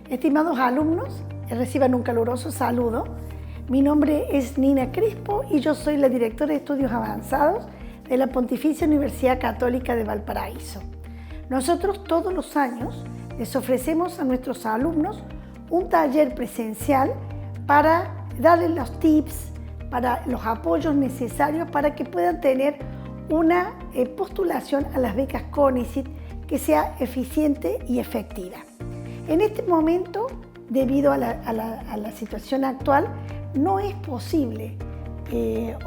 Estimados alumnos, reciban un caluroso saludo. Mi nombre es Nina Crespo y yo soy la directora de Estudios Avanzados de la Pontificia Universidad Católica de Valparaíso. Nosotros todos los años les ofrecemos a nuestros alumnos un taller presencial para darles los tips, para los apoyos necesarios para que puedan tener una postulación a las becas CONICET que sea eficiente y efectiva. En este momento, debido a la situación actual, no es posible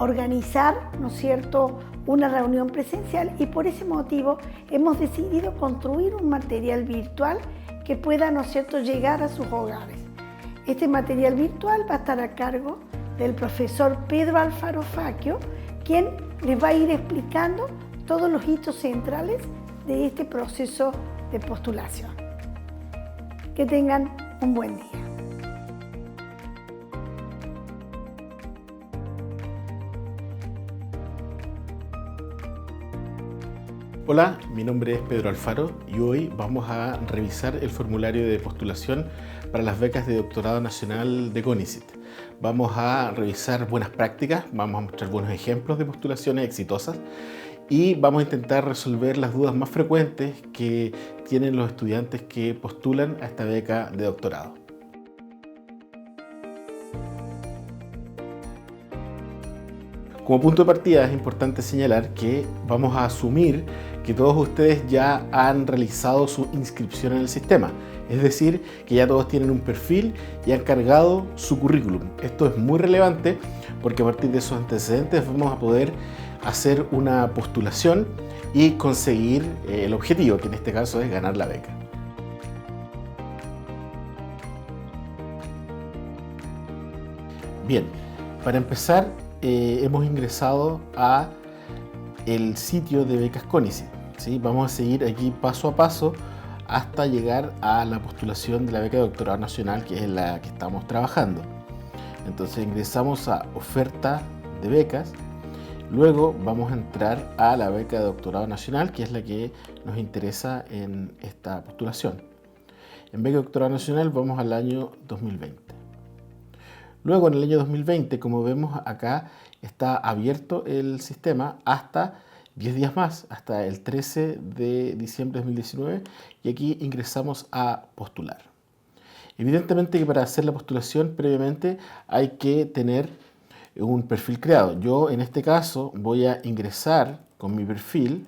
organizar, ¿no es cierto?, una reunión presencial y por ese motivo hemos decidido construir un material virtual que pueda, ¿no es cierto?, llegar a sus hogares. Este material virtual va a estar a cargo del profesor Pedro Alfaro Facchio, quien les va a ir explicando todos los hitos centrales de este proceso de postulación. Que tengan un buen día. Hola, mi nombre es Pedro Alfaro y hoy vamos a revisar el formulario de postulación para las becas de doctorado nacional de CONICET. Vamos a revisar buenas prácticas, vamos a mostrar buenos ejemplos de postulaciones exitosas y vamos a intentar resolver las dudas más frecuentes que tienen los estudiantes que postulan a esta beca de doctorado. Como punto de partida es importante señalar que vamos a asumir que todos ustedes ya han realizado su inscripción en el sistema, es decir, que ya todos tienen un perfil y han cargado su currículum. Esto es muy relevante porque a partir de esos antecedentes vamos a poder hacer una postulación y conseguir el objetivo, que en este caso es ganar la beca. Bien, para empezar hemos ingresado a el sitio de becas CONICET, ¿sí? Vamos a seguir aquí paso a paso hasta llegar a la postulación de la beca de doctorado nacional, que es la que estamos trabajando. Entonces ingresamos a oferta de becas. Luego vamos a entrar a la beca de doctorado nacional, que es la que nos interesa en esta postulación. En beca de doctorado nacional vamos al año 2020. Luego en el año 2020, como vemos acá, está abierto el sistema hasta 10 días más, hasta el 13 de diciembre de 2019, y aquí ingresamos a postular. Evidentemente que para hacer la postulación previamente hay que tener un perfil creado. Yo en este caso voy a ingresar con mi perfil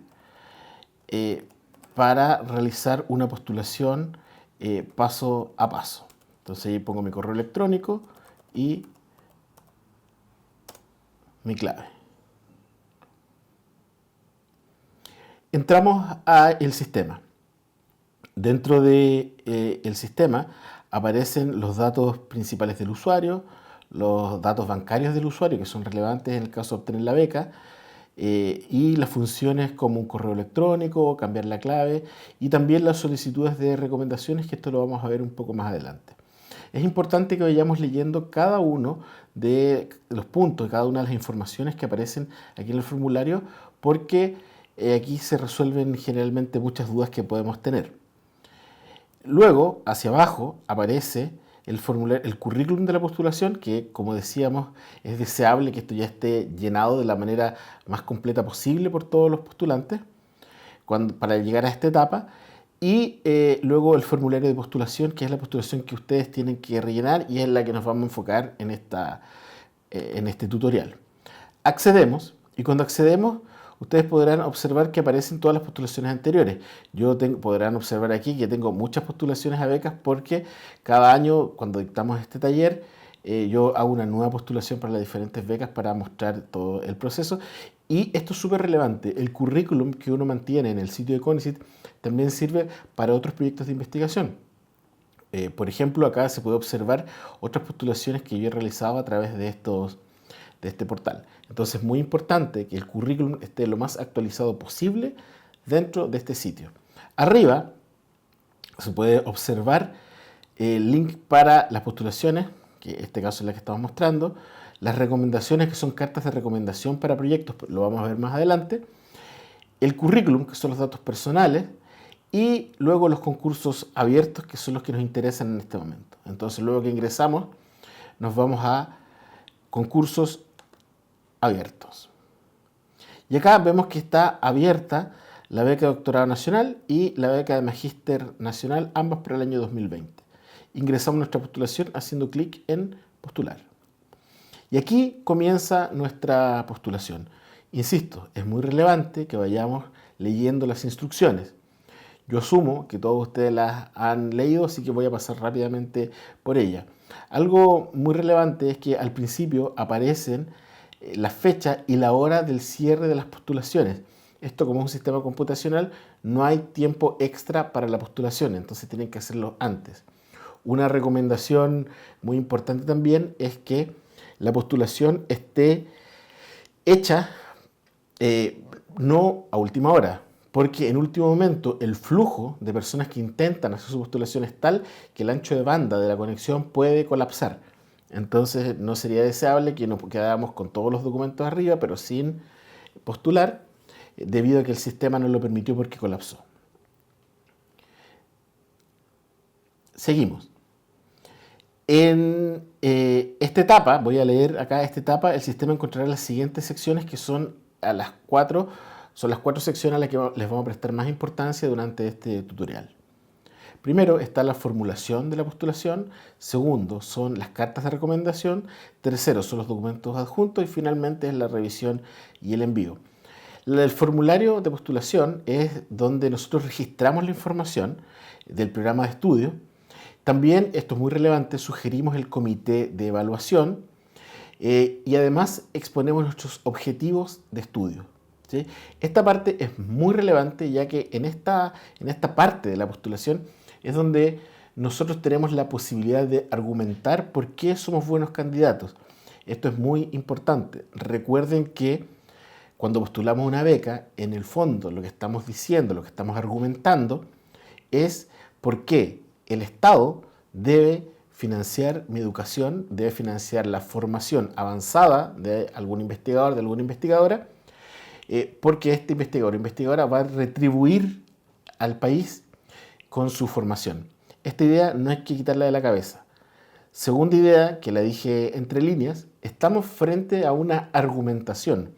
para realizar una postulación paso a paso. Entonces ahí pongo mi correo electrónico y mi clave. Entramos al sistema. Dentro del sistema aparecen los datos principales del usuario, los datos bancarios del usuario, que son relevantes en el caso de obtener la beca, y las funciones como un correo electrónico, cambiar la clave, y también las solicitudes de recomendaciones, que esto lo vamos a ver un poco más adelante. Es importante que vayamos leyendo cada uno de los puntos, cada una de las informaciones que aparecen aquí en el formulario, porque aquí se resuelven generalmente muchas dudas que podemos tener. Luego, hacia abajo, aparece el currículum de la postulación, que, como decíamos, es deseable que esto ya esté llenado de la manera más completa posible por todos los postulantes para llegar a esta etapa. Y luego el formulario de postulación, que es la postulación que ustedes tienen que rellenar y es la que nos vamos a enfocar en este tutorial. Accedemos, y cuando accedemos, ustedes podrán observar que aparecen todas las postulaciones anteriores. Podrán observar aquí que tengo muchas postulaciones a becas porque cada año, cuando dictamos este taller, yo hago una nueva postulación para las diferentes becas para mostrar todo el proceso. Y esto es súper relevante. El currículum que uno mantiene en el sitio de CONICET también sirve para otros proyectos de investigación. Por ejemplo, acá se puede observar otras postulaciones que yo he realizado a través de este portal. Entonces es muy importante que el currículum esté lo más actualizado posible dentro de este sitio. Arriba se puede observar el link para las postulaciones, que en este caso es la que estamos mostrando, las recomendaciones, que son cartas de recomendación para proyectos, lo vamos a ver más adelante, el currículum, que son los datos personales, y luego los concursos abiertos, que son los que nos interesan en este momento. Entonces, luego que ingresamos, nos vamos a concursos abiertos. Y acá vemos que está abierta la beca de doctorado nacional y la beca de magíster nacional, ambas para el año 2020. Ingresamos nuestra postulación haciendo clic en postular. Y aquí comienza nuestra postulación. Insisto, es muy relevante que vayamos leyendo las instrucciones. Yo asumo que todos ustedes las han leído, así que voy a pasar rápidamente por ellas. Algo muy relevante es que al principio aparecen la fecha y la hora del cierre de las postulaciones. Esto, como es un sistema computacional, no hay tiempo extra para la postulación, entonces tienen que hacerlo antes. Una recomendación muy importante también es que la postulación esté hecha no a última hora, porque en último momento el flujo de personas que intentan hacer su postulación es tal que el ancho de banda de la conexión puede colapsar. Entonces no sería deseable que nos quedáramos con todos los documentos arriba, pero sin postular, debido a que el sistema no lo permitió porque colapsó. Seguimos. En esta etapa, voy a leer acá esta etapa, el sistema encontrará las siguientes secciones que son las cuatro secciones a las que les vamos a prestar más importancia durante este tutorial. Primero está la formulación de la postulación, segundo son las cartas de recomendación, tercero son los documentos adjuntos y finalmente es la revisión y el envío. El formulario de postulación es donde nosotros registramos la información del programa de estudio. También, esto es muy relevante, sugerimos el comité de evaluación y además exponemos nuestros objetivos de estudio. ¿Sí? Esta parte es muy relevante ya que en esta parte de la postulación es donde nosotros tenemos la posibilidad de argumentar por qué somos buenos candidatos. Esto es muy importante. Recuerden que cuando postulamos una beca, en el fondo lo que estamos diciendo, lo que estamos argumentando es por qué el Estado debe financiar mi educación, debe financiar la formación avanzada de algún investigador, de alguna investigadora, porque este investigador o investigadora va a retribuir al país con su formación. Esta idea no hay que quitarla de la cabeza. Segunda idea, que la dije entre líneas, estamos frente a una argumentación.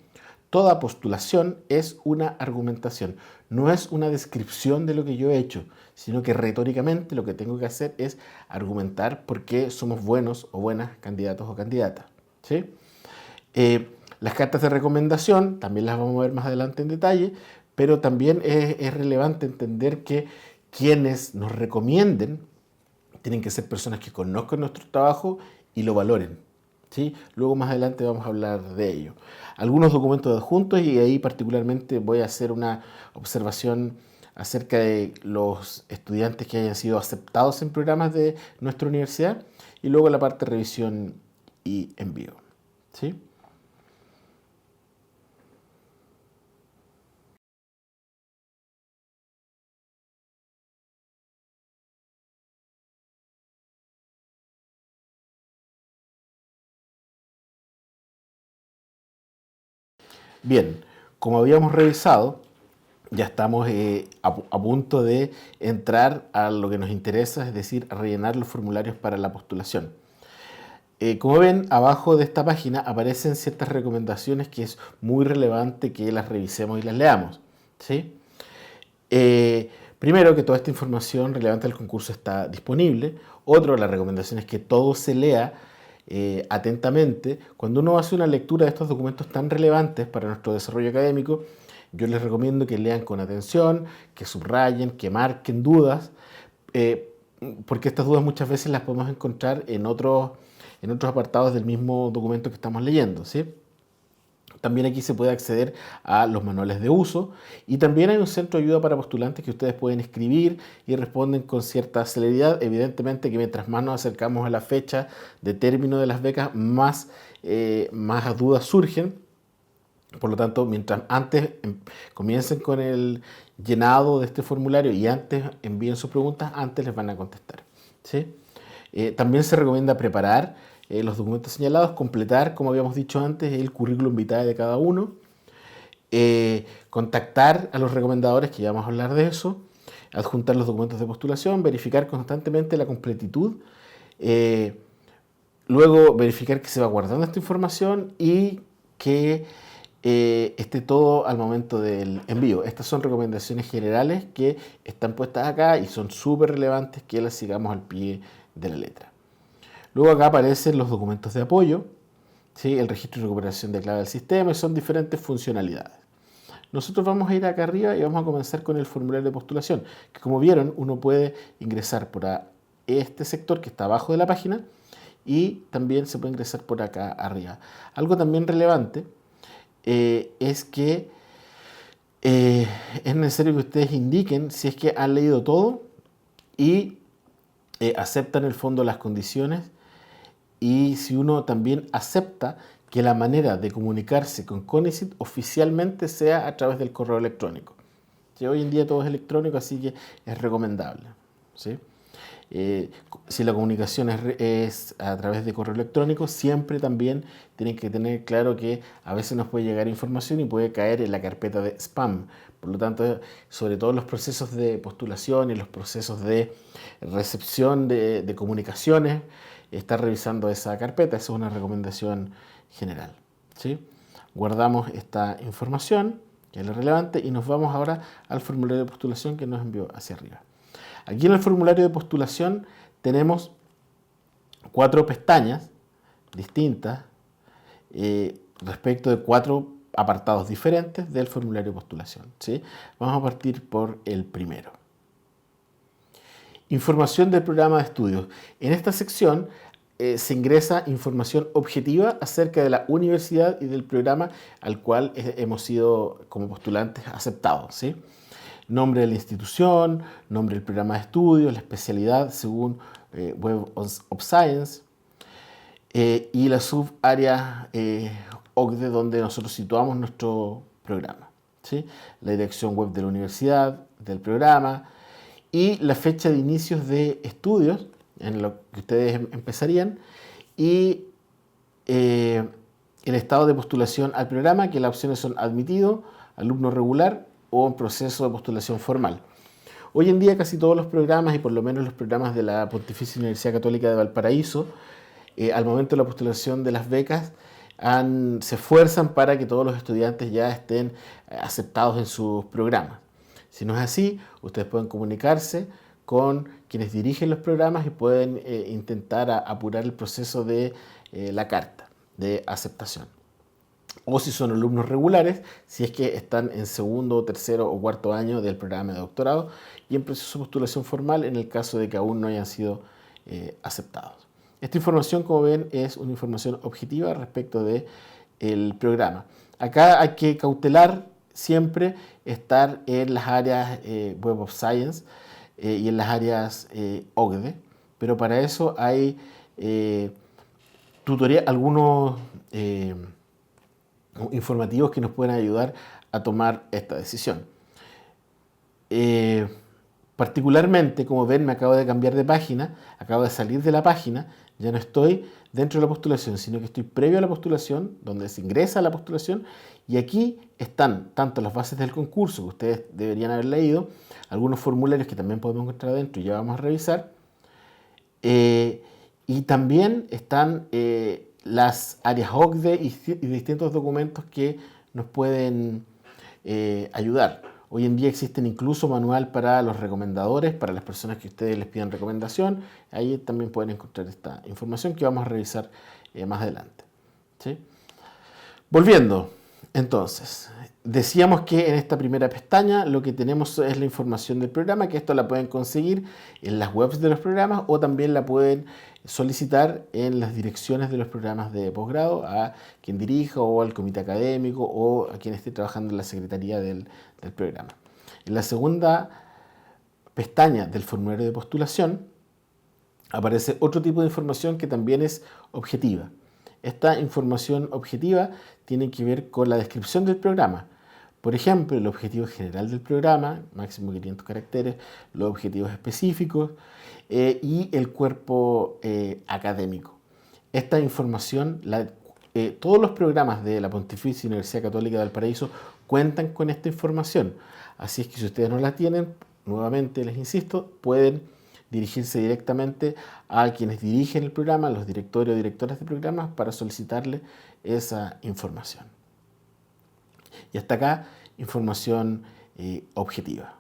Toda postulación es una argumentación, no es una descripción de lo que yo he hecho, sino que retóricamente lo que tengo que hacer es argumentar por qué somos buenos o buenas candidatos o candidatas. ¿Sí? Las cartas de recomendación también las vamos a ver más adelante en detalle, pero también es relevante entender que quienes nos recomienden tienen que ser personas que conozcan nuestro trabajo y lo valoren. ¿Sí? Luego más adelante vamos a hablar de ello. Algunos documentos adjuntos y ahí particularmente voy a hacer una observación acerca de los estudiantes que hayan sido aceptados en programas de nuestra universidad y luego la parte de revisión y envío. ¿Sí? Bien, como habíamos revisado, ya estamos a punto de entrar a lo que nos interesa, es decir, a rellenar los formularios para la postulación. Como ven, abajo de esta página aparecen ciertas recomendaciones que es muy relevante que las revisemos y las leamos. ¿Sí? Primero, que toda esta información relevante del concurso está disponible. Otro, la recomendación es que todo se lea atentamente. Cuando uno hace una lectura de estos documentos tan relevantes para nuestro desarrollo académico, yo les recomiendo que lean con atención, que subrayen, que marquen dudas, porque estas dudas muchas veces las podemos encontrar en otros apartados del mismo documento que estamos leyendo, ¿sí? También aquí se puede acceder a los manuales de uso y también hay un centro de ayuda para postulantes que ustedes pueden escribir y responden con cierta celeridad. Evidentemente que mientras más nos acercamos a la fecha de término de las becas, más dudas surgen. Por lo tanto, mientras antes comiencen con el llenado de este formulario y antes envíen sus preguntas, antes les van a contestar. ¿Sí? También se recomienda preparar los documentos señalados, completar, como habíamos dicho antes, el currículum vitae de cada uno, contactar a los recomendadores, que ya vamos a hablar de eso, adjuntar los documentos de postulación, verificar constantemente la completitud, luego verificar que se va guardando esta información y que esté todo al momento del envío. Estas son recomendaciones generales que están puestas acá y son súper relevantes que las sigamos al pie de la letra. Luego acá aparecen los documentos de apoyo, ¿sí? El registro y recuperación de clave del sistema, y son diferentes funcionalidades. Nosotros vamos a ir acá arriba y vamos a comenzar con el formulario de postulación, que como vieron uno puede ingresar por este sector que está abajo de la página y también se puede ingresar por acá arriba. Algo también relevante es que es necesario que ustedes indiquen si es que han leído todo y aceptan en el fondo las condiciones, y si uno también acepta que la manera de comunicarse con CONICYT oficialmente sea a través del correo electrónico. ¿Sí? Hoy en día todo es electrónico, así que es recomendable. ¿Sí? Si la comunicación es a través de correo electrónico, siempre también tienen que tener claro que a veces nos puede llegar información y puede caer en la carpeta de spam. Por lo tanto, sobre todo los procesos de postulación y los procesos de recepción de comunicaciones, estar revisando esa carpeta. Esa es una recomendación general. ¿Sí? Guardamos esta información, que es lo relevante, y nos vamos ahora al formulario de postulación que nos envió hacia arriba. Aquí en el formulario de postulación tenemos 4 pestañas distintas respecto de 4 apartados diferentes del formulario de postulación. ¿Sí? Vamos a partir por el primero. Información del programa de estudios. En esta sección se ingresa información objetiva acerca de la universidad y del programa al cual hemos sido como postulantes aceptados. ¿Sí? Nombre de la institución, nombre del programa de estudios, la especialidad según Web of Science y la subárea OCDE donde nosotros situamos nuestro programa. ¿Sí? La dirección web de la universidad, del programa y la fecha de inicios de estudios en lo que ustedes empezarían y el estado de postulación al programa, que las opciones son admitido, alumno regular o en proceso de postulación formal. Hoy en día casi todos los programas, y por lo menos los programas de la Pontificia Universidad Católica de Valparaíso, al momento de la postulación de las becas, se esfuerzan para que todos los estudiantes ya estén aceptados en sus programas. Si no es así, ustedes pueden comunicarse con quienes dirigen los programas y pueden intentar apurar el proceso de la carta de aceptación. O si son alumnos regulares, si es que están en segundo, tercero o cuarto año del programa de doctorado y en proceso de postulación formal en el caso de que aún no hayan sido aceptados. Esta información, como ven, es una información objetiva respecto del programa. Acá hay que cautelar siempre estar en las áreas Web of Science y en las áreas OCDE, pero para eso hay algunos informativos que nos pueden ayudar a tomar esta decisión. Particularmente, como ven, me acabo de cambiar de página, acabo de salir de la página, ya no estoy dentro de la postulación, sino que estoy previo a la postulación, donde se ingresa a la postulación, y aquí están tanto las bases del concurso, que ustedes deberían haber leído, algunos formularios que también podemos encontrar adentro y ya vamos a revisar, y también están las áreas OCDE y distintos documentos que nos pueden ayudar. Hoy en día existen incluso manual para los recomendadores, para las personas que ustedes les pidan recomendación. Ahí también pueden encontrar esta información que vamos a revisar más adelante. ¿Sí? Volviendo, entonces, decíamos que en esta primera pestaña lo que tenemos es la información del programa, que esto la pueden conseguir en las webs de los programas o también la pueden solicitar en las direcciones de los programas de posgrado a quien dirija o al comité académico o a quien esté trabajando en la secretaría del programa. En la segunda pestaña del formulario de postulación aparece otro tipo de información que también es objetiva. Esta información objetiva tiene que ver con la descripción del programa. Por ejemplo, el objetivo general del programa, máximo 500 caracteres, los objetivos específicos y el cuerpo académico. Esta información, todos los programas de la Pontificia Universidad Católica de Valparaíso cuentan con esta información. Así es que si ustedes no la tienen, nuevamente les insisto, pueden dirigirse directamente a quienes dirigen el programa, los directores o directoras de programas, para solicitarle esa información. Y hasta acá, información objetiva.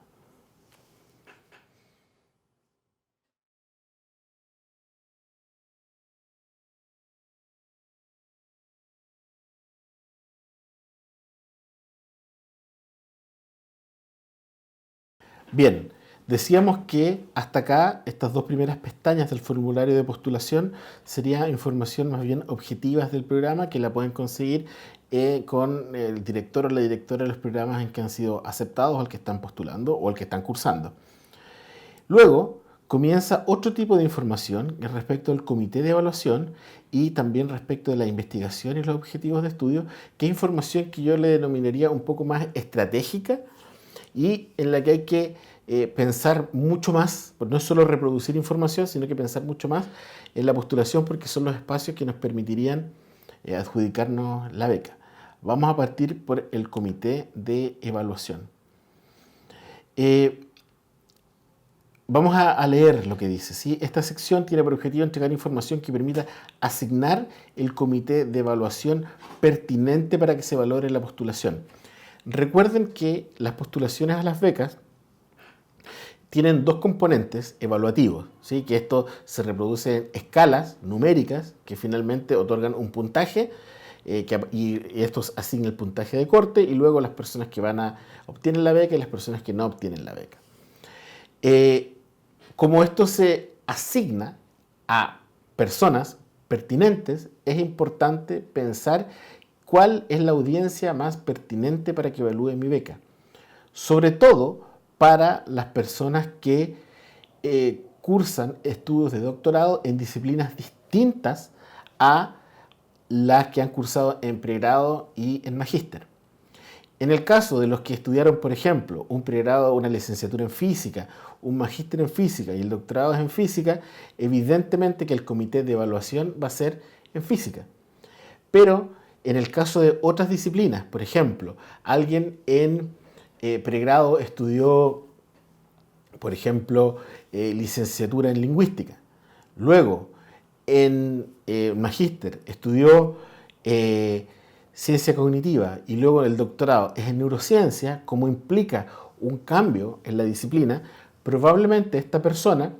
Bien, decíamos que hasta acá estas dos primeras pestañas del formulario de postulación sería información más bien objetiva del programa, que la pueden conseguir con el director o la directora de los programas en que han sido aceptados, al que están postulando o al que están cursando. Luego comienza otro tipo de información respecto al comité de evaluación y también respecto de la investigación y los objetivos de estudio, que es información que yo le denominaría un poco más estratégica y en la que hay que pensar mucho más, no es solo reproducir información, sino que pensar mucho más en la postulación, porque son los espacios que nos permitirían adjudicarnos la beca. Vamos a partir por el comité de evaluación. Vamos a leer lo que dice, ¿sí? Esta sección tiene por objetivo entregar información que permita asignar el comité de evaluación pertinente para que se valore la postulación. Recuerden que las postulaciones a las becas tienen dos componentes evaluativos, ¿sí? Que esto se reproduce en escalas numéricas que finalmente otorgan un puntaje y estos asignan el puntaje de corte, y luego las personas que obtienen la beca y las personas que no obtienen la beca. Como esto se asigna a personas pertinentes, es importante pensar cuál es la audiencia más pertinente para que evalúe mi beca. Sobre todo para las personas que cursan estudios de doctorado en disciplinas distintas a las que han cursado en pregrado y en magíster. En el caso de los que estudiaron, por ejemplo, un pregrado, una licenciatura en física, un magíster en física y el doctorado es en física, evidentemente que el comité de evaluación va a ser en física. Pero en el caso de otras disciplinas, por ejemplo, alguien en pregrado estudió, por ejemplo, licenciatura en lingüística. Luego, en magíster estudió ciencia cognitiva y luego el doctorado es en neurociencia, como implica un cambio en la disciplina, probablemente esta persona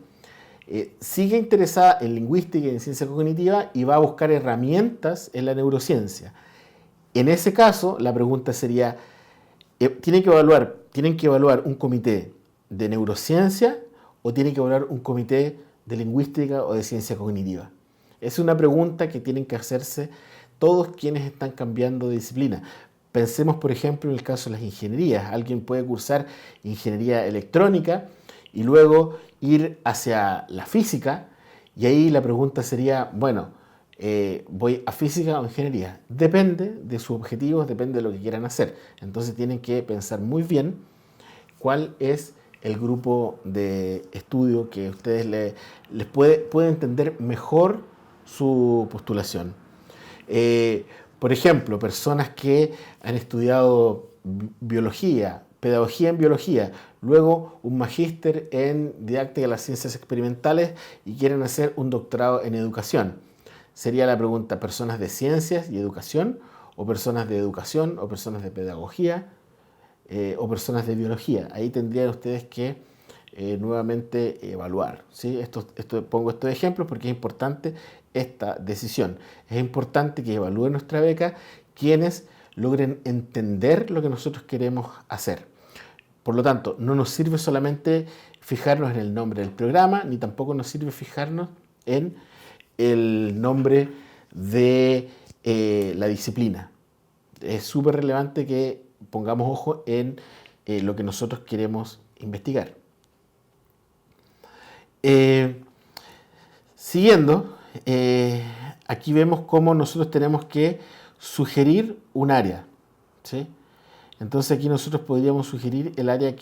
sigue interesada en lingüística y en ciencia cognitiva y va a buscar herramientas en la neurociencia. En ese caso, la pregunta sería, ¿tienen que evaluar un comité de neurociencia o tienen que evaluar un comité de lingüística o de ciencia cognitiva? Es una pregunta que tienen que hacerse todos quienes están cambiando de disciplina. Pensemos, por ejemplo, en el caso de las ingenierías. Alguien puede cursar ingeniería electrónica y luego ir hacia la física, y ahí la pregunta sería, bueno, ¿voy a física o ingeniería? Depende de sus objetivos, depende de lo que quieran hacer. Entonces tienen que pensar muy bien cuál es el grupo de estudio que ustedes les puede entender mejor su postulación. Por ejemplo, personas que han estudiado biología, pedagogía en biología, luego un magíster en didáctica de las ciencias experimentales y quieren hacer un doctorado en educación. Sería la pregunta, ¿personas de ciencias y educación, o personas de educación, o personas de pedagogía, o personas de biología? Ahí tendrían ustedes que nuevamente evaluar, ¿sí? Pongo estos ejemplos porque es importante esta decisión. Es importante que evalúen nuestra beca quienes logren entender lo que nosotros queremos hacer. Por lo tanto, no nos sirve solamente fijarnos en el nombre del programa, ni tampoco nos sirve fijarnos en el nombre de la disciplina. Es súper relevante que pongamos ojo en lo que nosotros queremos investigar. Siguiendo, aquí vemos cómo nosotros tenemos que sugerir un área, ¿sí? Entonces aquí nosotros podríamos sugerir el área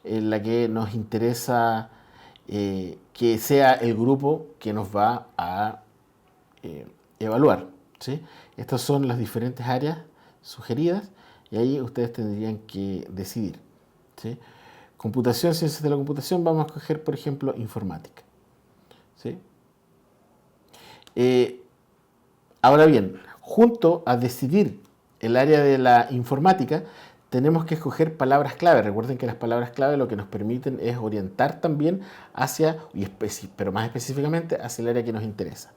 en la que nos interesa que sea el grupo que nos va a evaluar, ¿sí? Estas son las diferentes áreas sugeridas y ahí ustedes tendrían que decidir, ¿sí? computación, ciencias de la computación, vamos a escoger, por ejemplo, informática. ¿Sí? Ahora bien, junto a decidir el área de la informática, tenemos que escoger palabras clave. Recuerden que las palabras clave lo que nos permiten es orientar también hacia, pero más específicamente, hacia el área que nos interesa.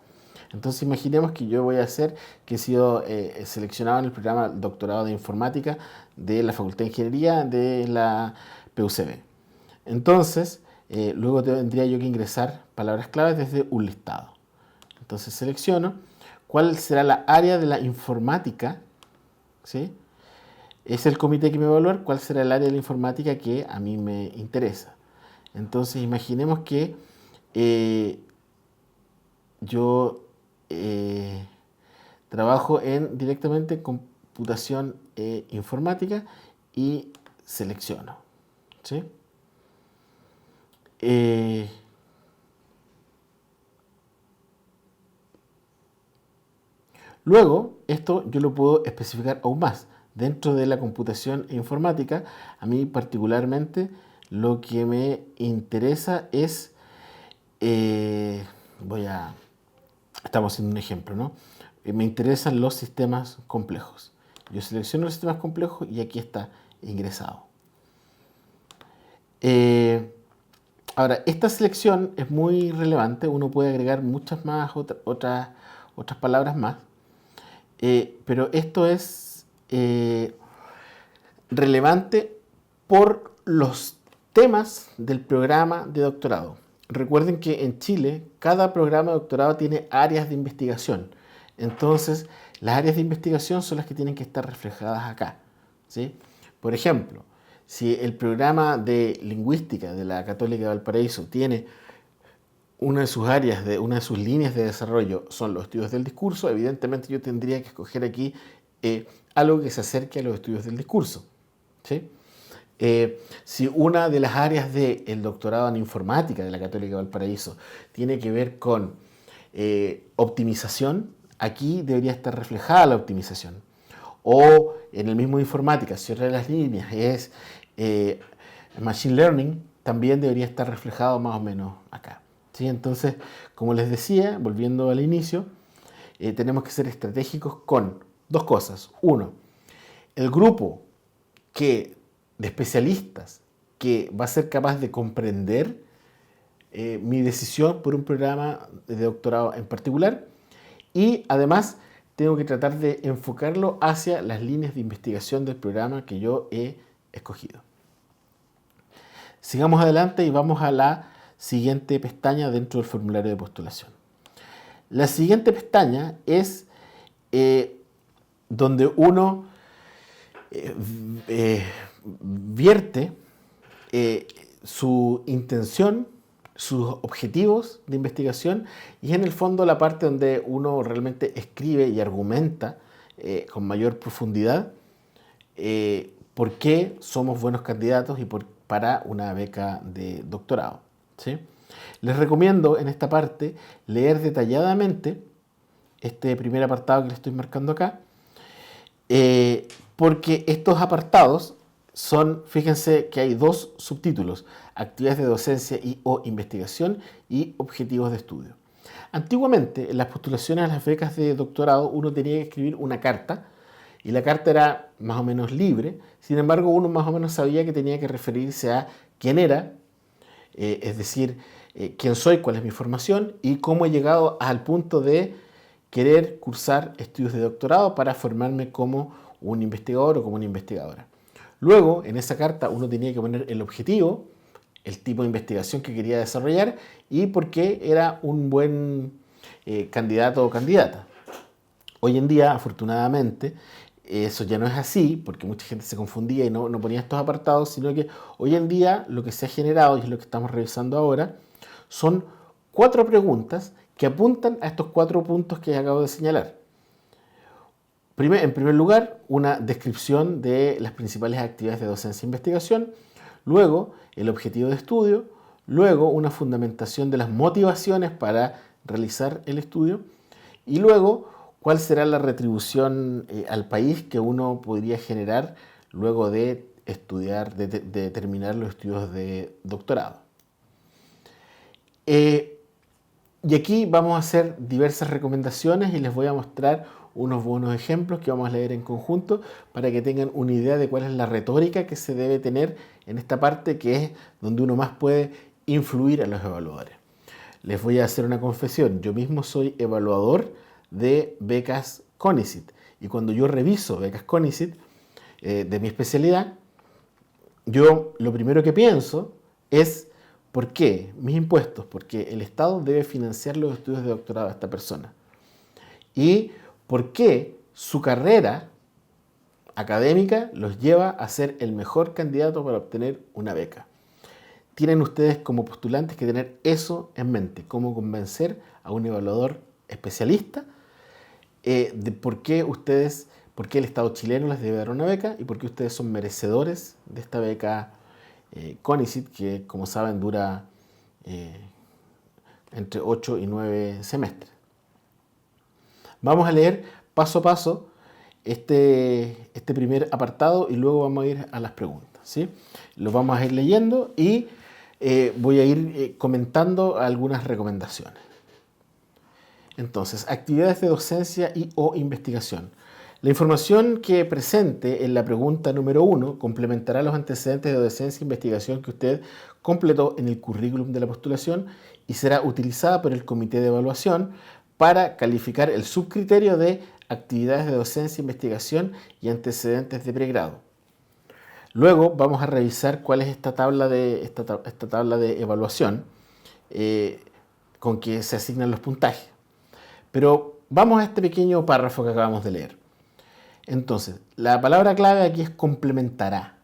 Entonces imaginemos que yo voy a hacer que he sido seleccionado en el programa doctorado de informática de la Facultad de Ingeniería de la PUCB. Entonces, luego tendría yo que ingresar palabras claves desde un listado. Entonces selecciono cuál será la área de la informática, ¿sí? Es el comité que me va a evaluar cuál será el área de la informática que a mí me interesa. Entonces imaginemos que yo trabajo directamente en computación informática y selecciono, ¿sí? Luego, esto yo lo puedo especificar aún más. Dentro de la computación e informática, a mí particularmente lo que me interesa es, estamos haciendo un ejemplo, ¿no? Me interesan los sistemas complejos. Yo selecciono los sistemas complejos y aquí está ingresado. Ahora, esta selección es muy relevante. Uno puede agregar muchas más, otras palabras más. Pero esto es relevante por los temas del programa de doctorado. Recuerden que en Chile cada programa de doctorado tiene áreas de investigación. Entonces, las áreas de investigación son las que tienen que estar reflejadas acá, ¿sí? Por ejemplo, si el programa de lingüística de la Católica de Valparaíso tiene una de sus áreas, una de sus líneas de desarrollo son los estudios del discurso, evidentemente yo tendría que escoger aquí algo que se acerque a los estudios del discurso, ¿sí? Si una de las áreas del doctorado en informática de la Católica de Valparaíso tiene que ver con optimización, aquí debería estar reflejada la optimización. O en el mismo informática, si otra de las líneas es Machine Learning, también debería estar reflejado más o menos acá, ¿sí? Entonces, como les decía, volviendo al inicio, tenemos que ser estratégicos con dos cosas. Uno, el grupo de especialistas que va a ser capaz de comprender mi decisión por un programa de doctorado en particular, y además tengo que tratar de enfocarlo hacia las líneas de investigación del programa que yo he escogido. Sigamos adelante y vamos a la siguiente pestaña dentro del formulario de postulación. La siguiente pestaña es donde uno vierte su intención, sus objetivos de investigación, y en el fondo la parte donde uno realmente escribe y argumenta con mayor profundidad por qué somos buenos candidatos y para una beca de doctorado, ¿sí? Les recomiendo en esta parte leer detalladamente este primer apartado que les estoy marcando acá, porque estos apartados son, fíjense que hay dos subtítulos: actividades de docencia o investigación y objetivos de estudio. Antiguamente, en las postulaciones a las becas de doctorado, uno tenía que escribir una carta, y la carta era más o menos libre. Sin embargo, uno más o menos sabía que tenía que referirse a quién era, es decir, quién soy, cuál es mi formación y cómo he llegado al punto de querer cursar estudios de doctorado para formarme como un investigador o como una investigadora. Luego, en esa carta, uno tenía que poner el objetivo, el tipo de investigación que quería desarrollar y por qué era un buen candidato o candidata. Hoy en día, afortunadamente, eso ya no es así, porque mucha gente se confundía y no ponía estos apartados, sino que hoy en día lo que se ha generado, y es lo que estamos revisando ahora, son 4 preguntas que apuntan a estos 4 puntos que acabo de señalar. En primer lugar, una descripción de las principales actividades de docencia e investigación. Luego, el objetivo de estudio. Luego, una fundamentación de las motivaciones para realizar el estudio. Y luego, cuál será la retribución al país que uno podría generar luego de estudiar, de terminar los estudios de doctorado. Y aquí vamos a hacer diversas recomendaciones y les voy a mostrar unos buenos ejemplos que vamos a leer en conjunto para que tengan una idea de cuál es la retórica que se debe tener en esta parte, que es donde uno más puede influir a los evaluadores. Les voy a hacer una confesión. Yo mismo soy evaluador de becas CONICYT, y cuando yo reviso becas CONICYT de mi especialidad, yo lo primero que pienso es: ¿por qué mis impuestos? Porque el Estado debe financiar los estudios de doctorado de esta persona. ¿Y por qué su carrera académica los lleva a ser el mejor candidato para obtener una beca? Tienen ustedes como postulantes que tener eso en mente: cómo convencer a un evaluador especialista de por qué el Estado chileno les debe dar una beca y por qué ustedes son merecedores de esta beca CONICYT, que, como saben, dura entre 8 y 9 semestres. Vamos a leer paso a paso este primer apartado y luego vamos a ir a las preguntas, ¿sí? Lo vamos a ir leyendo y voy a ir comentando algunas recomendaciones. Entonces, actividades de docencia y o investigación. La información que presente en la pregunta número 1 complementará los antecedentes de docencia e investigación que usted completó en el currículum de la postulación y será utilizada por el comité de evaluación para calificar el subcriterio de actividades de docencia, investigación y antecedentes de pregrado. Luego vamos a revisar cuál es esta tabla de evaluación con que se asignan los puntajes. Pero vamos a este pequeño párrafo que acabamos de leer. Entonces, la palabra clave aquí es complementará.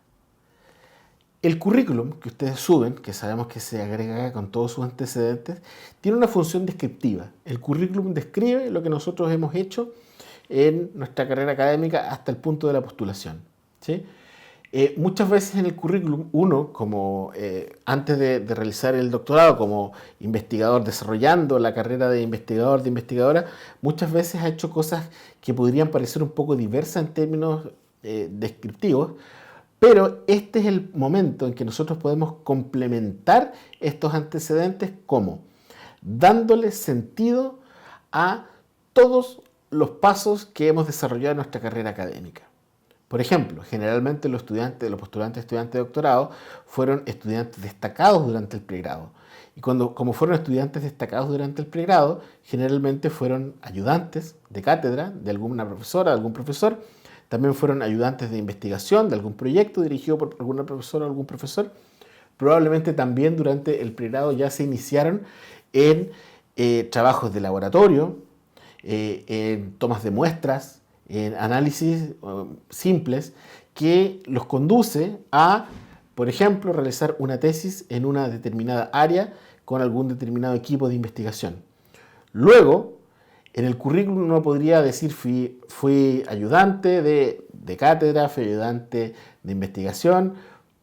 El currículum que ustedes suben, que sabemos que se agrega con todos sus antecedentes, tiene una función descriptiva. El currículum describe lo que nosotros hemos hecho en nuestra carrera académica hasta el punto de la postulación, ¿sí? Muchas veces en el currículum uno, como antes de realizar el doctorado como investigador, desarrollando la carrera de investigador, de investigadora, muchas veces ha hecho cosas que podrían parecer un poco diversas en términos descriptivos, pero este es el momento en que nosotros podemos complementar estos antecedentes como dándole sentido a todos los pasos que hemos desarrollado en nuestra carrera académica. Por ejemplo, generalmente los postulantes estudiantes de doctorado fueron estudiantes destacados durante el pregrado. Y como fueron estudiantes destacados durante el pregrado, generalmente fueron ayudantes de cátedra de alguna profesora, de algún profesor. También fueron ayudantes de investigación de algún proyecto dirigido por alguna profesora o algún profesor. Probablemente también durante el pregrado ya se iniciaron en trabajos de laboratorio, en tomas de muestras, en análisis simples que los conduce a, por ejemplo, realizar una tesis en una determinada área con algún determinado equipo de investigación. Luego, en el currículum uno podría decir fui ayudante de cátedra, fui ayudante de investigación,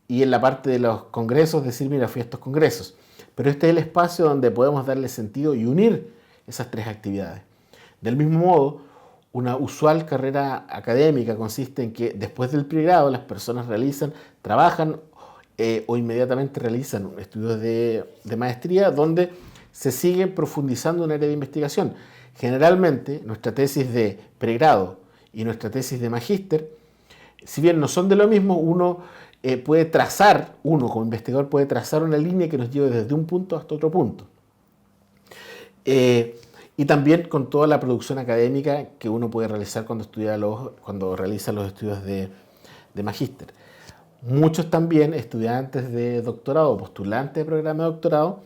y en la parte de los congresos decir, mira, fui a estos congresos. Pero este es el espacio donde podemos darle sentido y unir esas tres actividades. Del mismo modo, una usual carrera académica consiste en que después del pregrado las personas trabajan o inmediatamente realizan estudios de maestría donde se sigue profundizando en un área de investigación. Generalmente nuestra tesis de pregrado y nuestra tesis de magíster, si bien no son de lo mismo, uno como investigador puede trazar una línea que nos lleve desde un punto hasta otro punto. Y también con toda la producción académica que uno puede realizar cuando realiza los estudios de magíster. Muchos también estudiantes de doctorado, postulantes de programa de doctorado,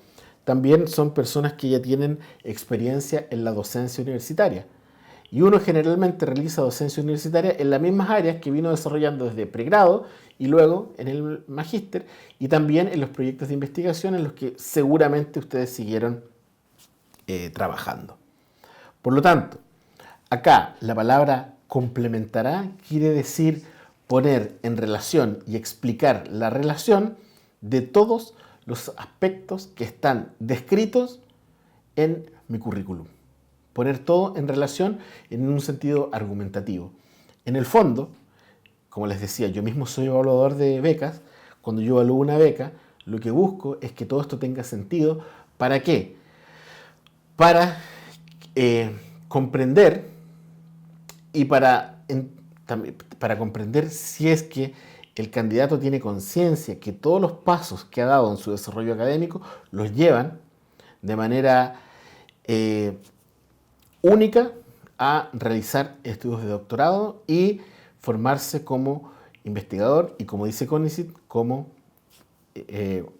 también son personas que ya tienen experiencia en la docencia universitaria. Y uno generalmente realiza docencia universitaria en las mismas áreas que vino desarrollando desde pregrado y luego en el magíster, y también en los proyectos de investigación en los que seguramente ustedes siguieron trabajando. Por lo tanto, acá la palabra complementará quiere decir poner en relación y explicar la relación de todos los aspectos que están descritos en mi currículum. Poner todo en relación en un sentido argumentativo. En el fondo, como les decía, yo mismo soy evaluador de becas. Cuando yo evalúo una beca, lo que busco es que todo esto tenga sentido. ¿Para qué? Para comprender y para comprender si es que el candidato tiene conciencia que todos los pasos que ha dado en su desarrollo académico los llevan de manera única a realizar estudios de doctorado y formarse como investigador y, como dice CONICET, como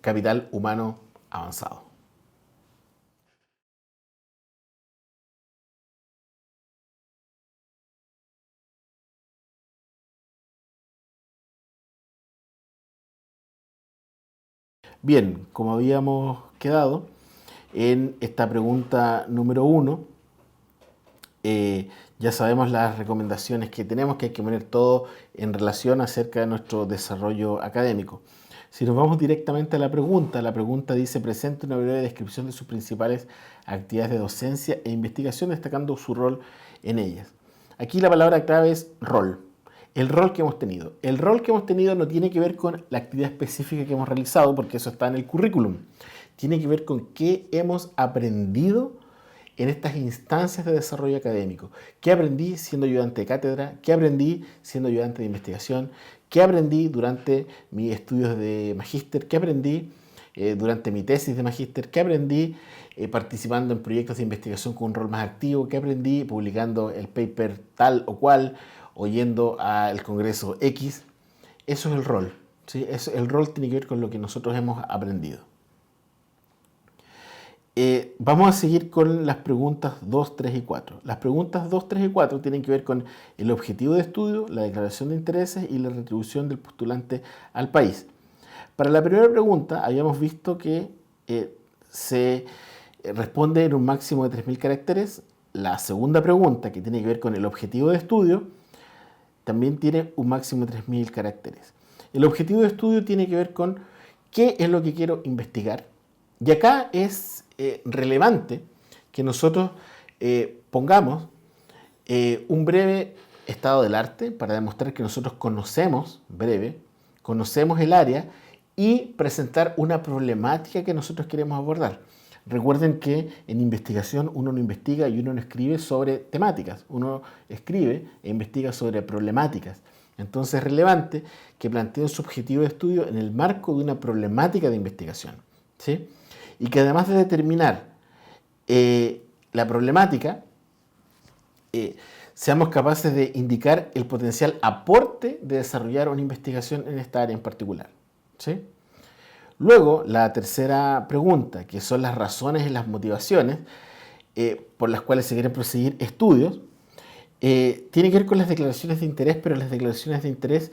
capital humano avanzado. Bien, como habíamos quedado en esta pregunta número 1, ya sabemos las recomendaciones que tenemos, que hay que poner todo en relación acerca de nuestro desarrollo académico. Si nos vamos directamente a la pregunta dice: presente una breve descripción de sus principales actividades de docencia e investigación, destacando su rol en ellas. Aquí la palabra clave es rol. El rol que hemos tenido. El rol que hemos tenido no tiene que ver con la actividad específica que hemos realizado, porque eso está en el currículum. Tiene que ver con qué hemos aprendido en estas instancias de desarrollo académico. ¿Qué aprendí siendo ayudante de cátedra? ¿Qué aprendí siendo ayudante de investigación? ¿Qué aprendí durante mis estudios de magíster? ¿Qué aprendí durante mi tesis de magíster? ¿Qué aprendí participando en proyectos de investigación con un rol más activo? ¿Qué aprendí publicando el paper tal o cual o yendo al congreso X? Eso es el rol, ¿sí? El rol tiene que ver con lo que nosotros hemos aprendido. Vamos a seguir con las preguntas 2, 3 y 4. Las preguntas 2, 3 y 4 tienen que ver con el objetivo de estudio, la declaración de intereses y la retribución del postulante al país. Para la primera pregunta habíamos visto que se responde en un máximo de 3.000 caracteres. La segunda pregunta, que tiene que ver con el objetivo de estudio, también tiene un máximo de 3.000 caracteres. El objetivo de estudio tiene que ver con qué es lo que quiero investigar. Y acá es relevante que nosotros pongamos un breve estado del arte para demostrar que nosotros conocemos el área y presentar una problemática que nosotros queremos abordar. Recuerden que en investigación uno no investiga y uno no escribe sobre temáticas, uno escribe e investiga sobre problemáticas. Entonces es relevante que planteen su objetivo de estudio en el marco de una problemática de investigación, ¿sí? Y que además de determinar la problemática, seamos capaces de indicar el potencial aporte de desarrollar una investigación en esta área en particular, ¿sí? Luego, la tercera pregunta, que son las razones y las motivaciones por las cuales se quieren proseguir estudios, tiene que ver con las declaraciones de interés, pero las declaraciones de interés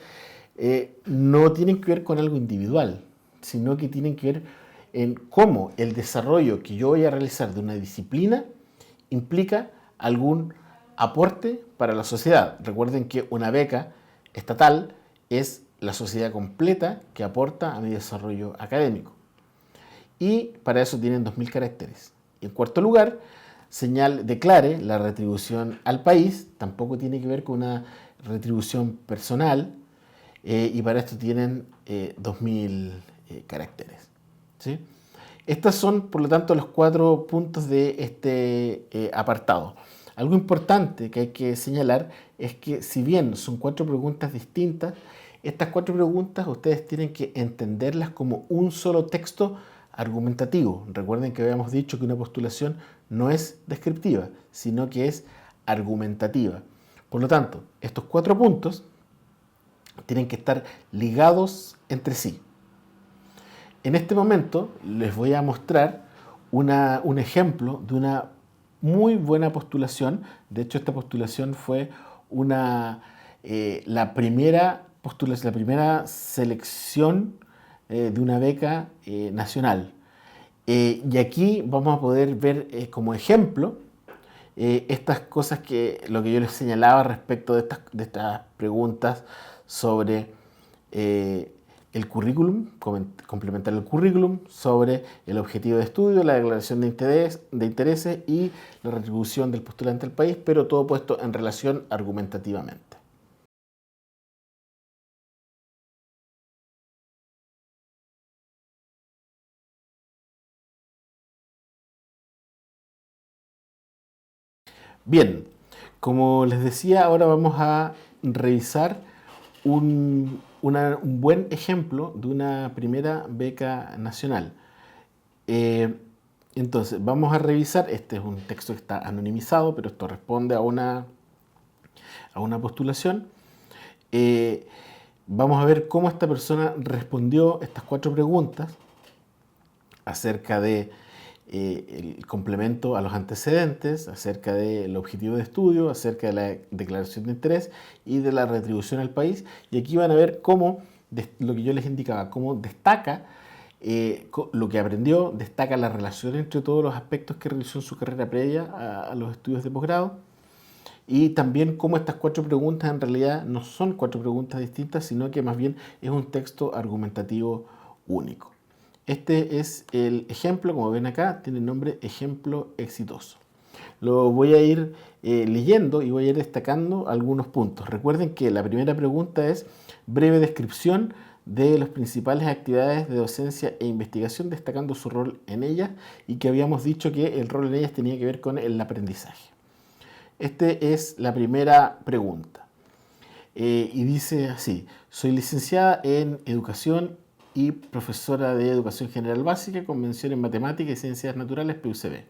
no tienen que ver con algo individual, sino que tienen que ver en cómo el desarrollo que yo voy a realizar de una disciplina implica algún aporte para la sociedad. Recuerden que una beca estatal es la sociedad completa que aporta a mi desarrollo académico. Y para eso tienen 2.000 caracteres. Y en cuarto lugar, declare la retribución al país. Tampoco tiene que ver con una retribución personal. Y para esto tienen 2.000 caracteres, ¿sí? Estas son, por lo tanto, los 4 puntos de este apartado. Algo importante que hay que señalar es que, si bien son 4 preguntas distintas, estas 4 preguntas ustedes tienen que entenderlas como un solo texto argumentativo. Recuerden que habíamos dicho que una postulación no es descriptiva, sino que es argumentativa. Por lo tanto, estos 4 puntos tienen que estar ligados entre sí. En este momento les voy a mostrar un ejemplo de una muy buena postulación. De hecho, esta postulación fue la primera selección de una beca nacional. Y aquí vamos a poder ver como ejemplo estas cosas lo que yo les señalaba respecto de estas preguntas sobre el currículum, complementar el currículum, sobre el objetivo de estudio, la declaración de intereses y la retribución del postulante al país, pero todo puesto en relación argumentativamente. Bien, como les decía, ahora vamos a revisar un buen ejemplo de una primera beca nacional. Eh, entonces, vamos a revisar, este es un texto que está anonimizado, pero esto responde a una postulación. Vamos a ver cómo esta persona respondió estas 4 preguntas acerca de el complemento a los antecedentes, acerca del objetivo de estudio, acerca de la declaración de interés y de la retribución al país. Y aquí van a ver cómo, lo que yo les indicaba, cómo destaca lo que aprendió, destaca la relación entre todos los aspectos que realizó en su carrera previa a los estudios de posgrado. Y también cómo estas 4 preguntas en realidad no son 4 preguntas distintas, sino que más bien es un texto argumentativo único. Este es el ejemplo, como ven acá, tiene el nombre ejemplo exitoso. Lo voy a ir leyendo y voy a ir destacando algunos puntos. Recuerden que la primera pregunta es breve descripción de las principales actividades de docencia e investigación, destacando su rol en ellas, y que habíamos dicho que el rol en ellas tenía que ver con el aprendizaje. Esta es la primera pregunta. Y dice así: soy licenciada en Educación y profesora de Educación General Básica con mención en Matemáticas y Ciencias Naturales, PUCB.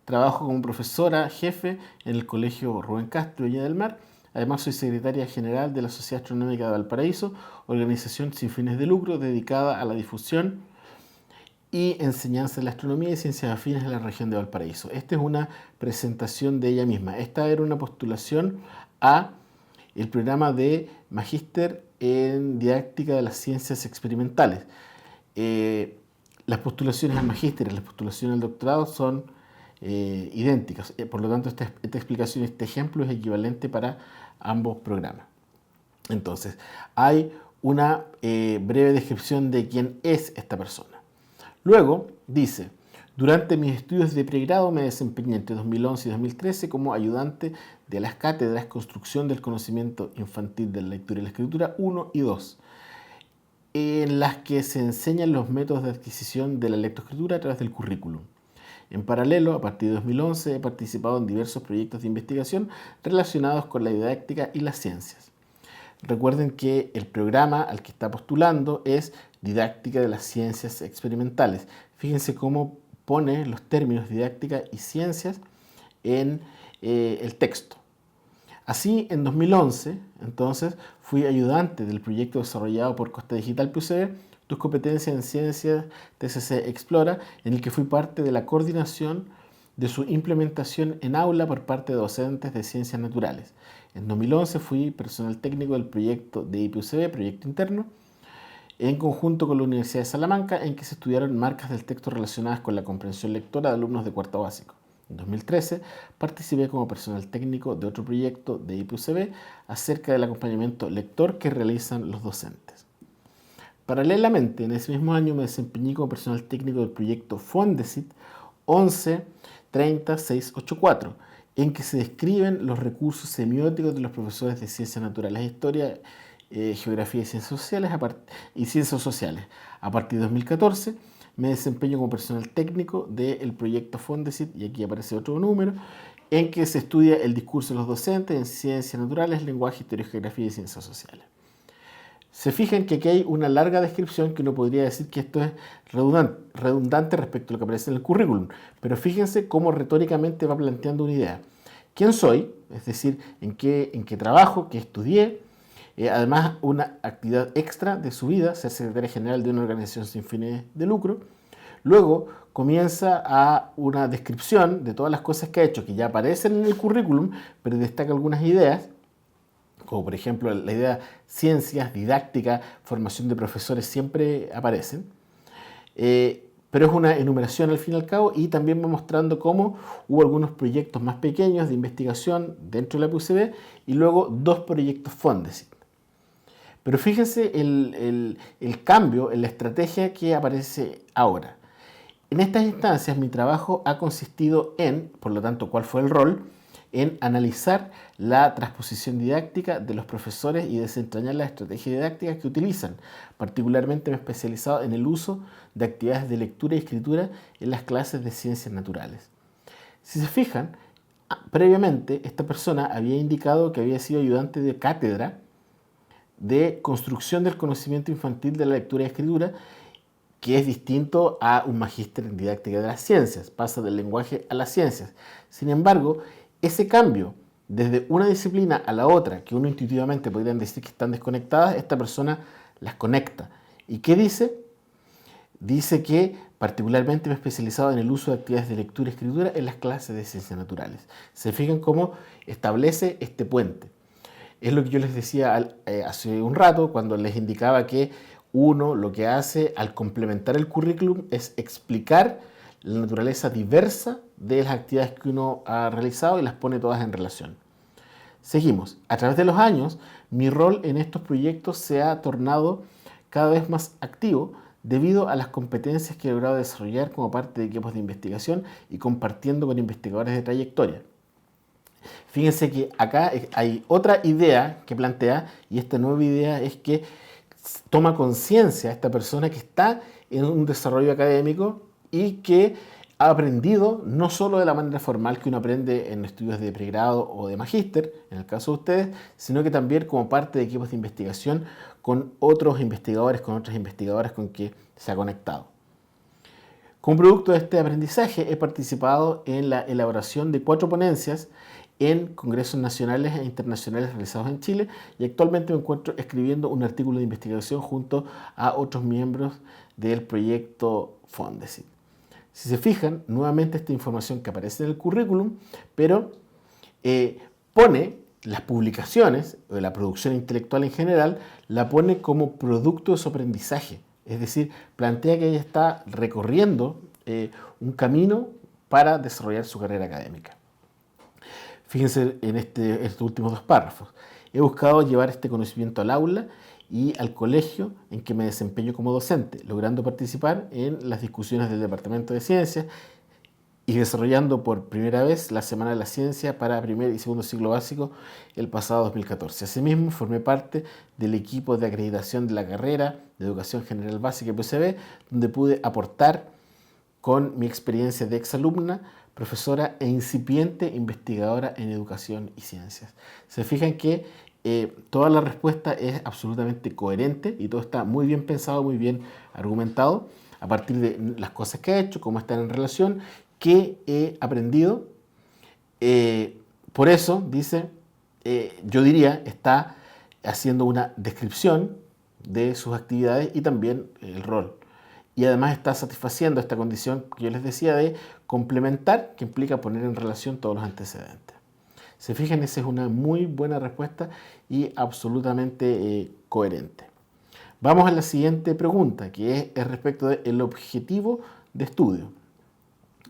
Trabajo como profesora jefe en el Colegio Rubén Castro, Viña del Mar. Además, soy secretaria general de la Sociedad Astronómica de Valparaíso, organización sin fines de lucro dedicada a la difusión y enseñanza de la astronomía y ciencias afines en la región de Valparaíso. Esta es una presentación de ella misma. Esta era una postulación a el programa de Magíster en Didáctica de las Ciencias Experimentales. Las postulaciones al magíster y las postulaciones al doctorado son idénticas. Por lo tanto, esta explicación, este ejemplo es equivalente para ambos programas. Entonces, hay una breve descripción de quién es esta persona. Luego dice: durante mis estudios de pregrado me desempeñé entre 2011 y 2013 como ayudante de las cátedras Construcción del Conocimiento Infantil de la Lectura y la Escritura 1 y 2, en las que se enseñan los métodos de adquisición de la lectoescritura a través del currículum. En paralelo, a partir de 2011, he participado en diversos proyectos de investigación relacionados con la didáctica y las ciencias. Recuerden que el programa al que está postulando es Didáctica de las Ciencias Experimentales. Fíjense cómo pone los términos didáctica y ciencias en el texto. Así, en 2011, entonces, fui ayudante del proyecto desarrollado por Costa Digital PUCB, Tus competencias en ciencias TCC Explora, en el que fui parte de la coordinación de su implementación en aula por parte de docentes de ciencias naturales. En 2011 fui personal técnico del proyecto de IPUCB, proyecto interno, en conjunto con la Universidad de Salamanca, en que se estudiaron marcas del texto relacionadas con la comprensión lectora de alumnos de cuarto básico. En 2013 participé como personal técnico de otro proyecto de IPUCB acerca del acompañamiento lector que realizan los docentes. Paralelamente, en ese mismo año me desempeñé como personal técnico del proyecto Fondesit 11-30-684, en que se describen los recursos semióticos de los profesores de Ciencias Naturales e Historia, Geografía y Ciencias Sociales. A partir de 2014 me desempeño como personal técnico del proyecto Fondesit, y aquí aparece otro número, en que se estudia el discurso de los docentes en Ciencias Naturales, Lenguaje, Historia, Geografía y Ciencias Sociales. Se fijan que aquí hay una larga descripción que uno podría decir que esto es redundante respecto a lo que aparece en el currículum, pero fíjense cómo retóricamente va planteando una idea. ¿Quién soy? Es decir, en qué trabajo, qué estudié. Además, una actividad extra de su vida, ser secretaria general de una organización sin fines de lucro. Luego comienza a una descripción de todas las cosas que ha hecho, que ya aparecen en el currículum, pero destaca algunas ideas, como por ejemplo la idea ciencias, didáctica, formación de profesores, siempre aparecen. Pero es una enumeración al fin y al cabo, y también va mostrando cómo hubo algunos proyectos más pequeños de investigación dentro de la PUCB y luego 2 proyectos Fondesit. Pero fíjense el cambio en la estrategia que aparece ahora. En estas instancias mi trabajo ha consistido en, por lo tanto, ¿cuál fue el rol? En analizar la transposición didáctica de los profesores y desentrañar las estrategias didácticas que utilizan. Particularmente me he especializado en el uso de actividades de lectura y escritura en las clases de ciencias naturales. Si se fijan, Previamente, esta persona había indicado que había sido ayudante de cátedra de construcción del conocimiento infantil de la lectura y escritura, que es distinto a un magíster en didáctica de las ciencias, pasa del lenguaje a las ciencias. Sin embargo, ese cambio desde una disciplina a la otra, que uno intuitivamente podrían decir que están desconectadas, esta persona las conecta. ¿Y qué dice? Dice que particularmente me he especializado en el uso de actividades de lectura y escritura en las clases de ciencias naturales. Se fijan cómo establece este puente. Es lo que yo les decía hace un rato cuando les indicaba que uno lo que hace al complementar el currículum es explicar la naturaleza diversa de las actividades que uno ha realizado y las pone todas en relación. Seguimos. A través de los años, mi rol en estos proyectos se ha tornado cada vez más activo debido a las competencias que he logrado desarrollar como parte de equipos de investigación y compartiendo con investigadores de trayectoria. Fíjense que acá hay otra idea que plantea, y esta nueva idea es que toma conciencia esta persona que está en un desarrollo académico y que ha aprendido no solo de la manera formal que uno aprende en estudios de pregrado o de magíster, en el caso de ustedes, sino que también como parte de equipos de investigación con otros investigadores, con otras investigadoras con que se ha conectado. Como producto de este aprendizaje he participado en la elaboración de 4 ponencias en congresos nacionales e internacionales realizados en Chile y actualmente me encuentro escribiendo un artículo de investigación junto a otros miembros del proyecto Fondesit. Si se fijan, nuevamente esta información que aparece en el currículum, pero pone las publicaciones, o la producción intelectual en general, la pone como producto de su aprendizaje. Es decir, plantea que ella está recorriendo un camino para desarrollar su carrera académica. Fíjense en estos últimos 2 párrafos. He buscado llevar este conocimiento al aula y al colegio en que me desempeño como docente, logrando participar en las discusiones del Departamento de Ciencias y desarrollando por primera vez la Semana de la Ciencia para primer y segundo ciclo básico el pasado 2014. Asimismo, formé parte del equipo de acreditación de la carrera de Educación General Básica PCB, donde pude aportar con mi experiencia de exalumna, profesora e incipiente investigadora en educación y ciencias. Se fijan que toda la respuesta es absolutamente coherente y todo está muy bien pensado, muy bien argumentado a partir de las cosas que he hecho, cómo están en relación, qué he aprendido. Por eso, dice, yo diría, está haciendo una descripción de sus actividades y también el rol. Y además está satisfaciendo esta condición que yo les decía de complementar, que implica poner en relación todos los antecedentes. Se fijan, esa es una muy buena respuesta y absolutamente coherente. Vamos a la siguiente pregunta, que es respecto del objetivo de estudio.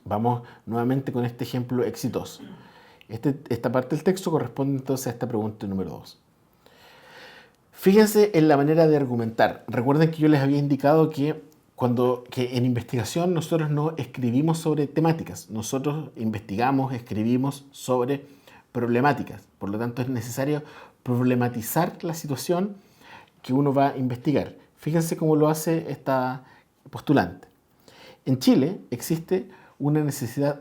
Vamos nuevamente con este ejemplo exitoso. Esta parte del texto corresponde entonces a esta pregunta número 2. Fíjense en la manera de argumentar. Recuerden que yo les había indicado que en investigación nosotros no escribimos sobre temáticas, nosotros investigamos, escribimos sobre problemáticas. Por lo tanto, es necesario problematizar la situación que uno va a investigar. Fíjense cómo lo hace esta postulante. En Chile existe una necesidad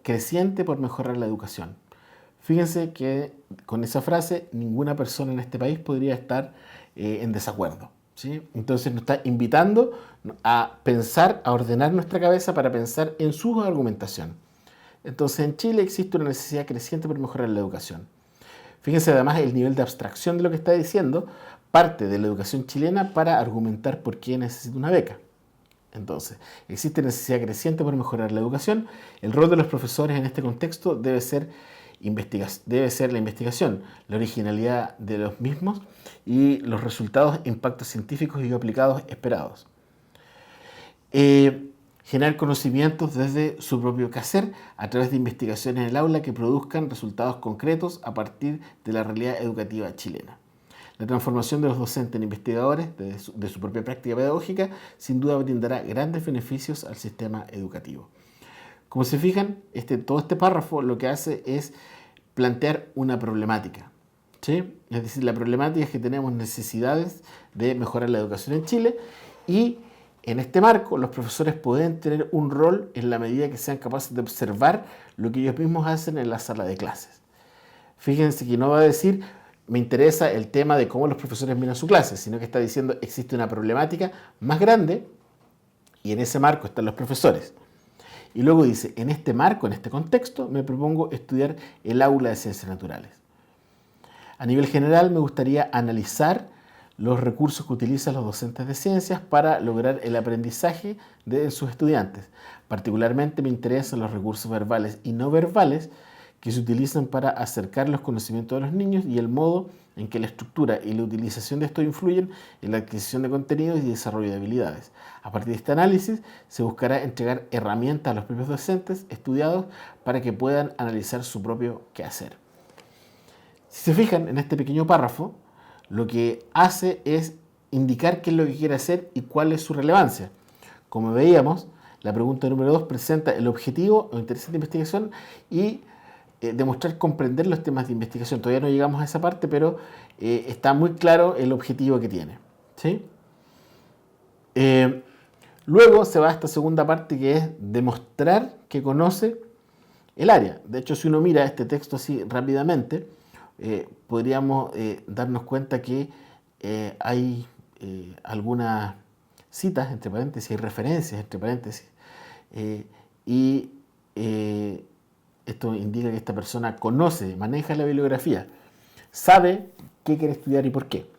creciente por mejorar la educación. Fíjense que con esa frase ninguna persona en este país podría estar en desacuerdo, ¿sí? Entonces nos está invitando a pensar, a ordenar nuestra cabeza para pensar en su argumentación. Entonces en Chile existe una necesidad creciente por mejorar la educación. Fíjense además el nivel de abstracción de lo que está diciendo, parte de la educación chilena para argumentar por qué necesita una beca. Entonces, existe necesidad creciente por mejorar la educación. El rol de los profesores en este contexto debe ser la investigación, la originalidad de los mismos y los resultados, impactos científicos y aplicados esperados. Generar conocimientos desde su propio quehacer a través de investigaciones en el aula que produzcan resultados concretos a partir de la realidad educativa chilena. La transformación de los docentes en investigadores de su propia práctica pedagógica sin duda brindará grandes beneficios al sistema educativo. Como se fijan, todo este párrafo lo que hace es plantear una problemática, ¿sí? Es decir, la problemática es que tenemos necesidades de mejorar la educación en Chile y En este marco, los profesores pueden tener un rol en la medida que sean capaces de observar lo que ellos mismos hacen en la sala de clases. Fíjense que no va a decir, me interesa el tema de cómo los profesores miran su clase, sino que está diciendo, existe una problemática más grande y en ese marco están los profesores. Y luego dice, en este marco, en este contexto, me propongo estudiar el aula de ciencias naturales. A nivel general, me gustaría analizar los recursos que utilizan los docentes de ciencias para lograr el aprendizaje de sus estudiantes. Particularmente me interesan los recursos verbales y no verbales que se utilizan para acercar los conocimientos de los niños y el modo en que la estructura y la utilización de estos influyen en la adquisición de contenidos y desarrollo de habilidades. A partir de este análisis se buscará entregar herramientas a los propios docentes estudiados para que puedan analizar su propio quehacer. Si se fijan en este pequeño párrafo, lo que hace es indicar qué es lo que quiere hacer y cuál es su relevancia. Como veíamos, la pregunta número 2 presenta el objetivo o interés de investigación y demostrar comprender los temas de investigación. Todavía no llegamos a esa parte, pero está muy claro el objetivo que tiene. ¿Sí? Luego se va a esta segunda parte que es demostrar que conoce el área. De hecho, si uno mira este texto así rápidamente, podríamos darnos cuenta que hay algunas citas entre paréntesis, hay referencias entre paréntesis, y esto indica que esta persona conoce, maneja la bibliografía, sabe qué quiere estudiar y por qué.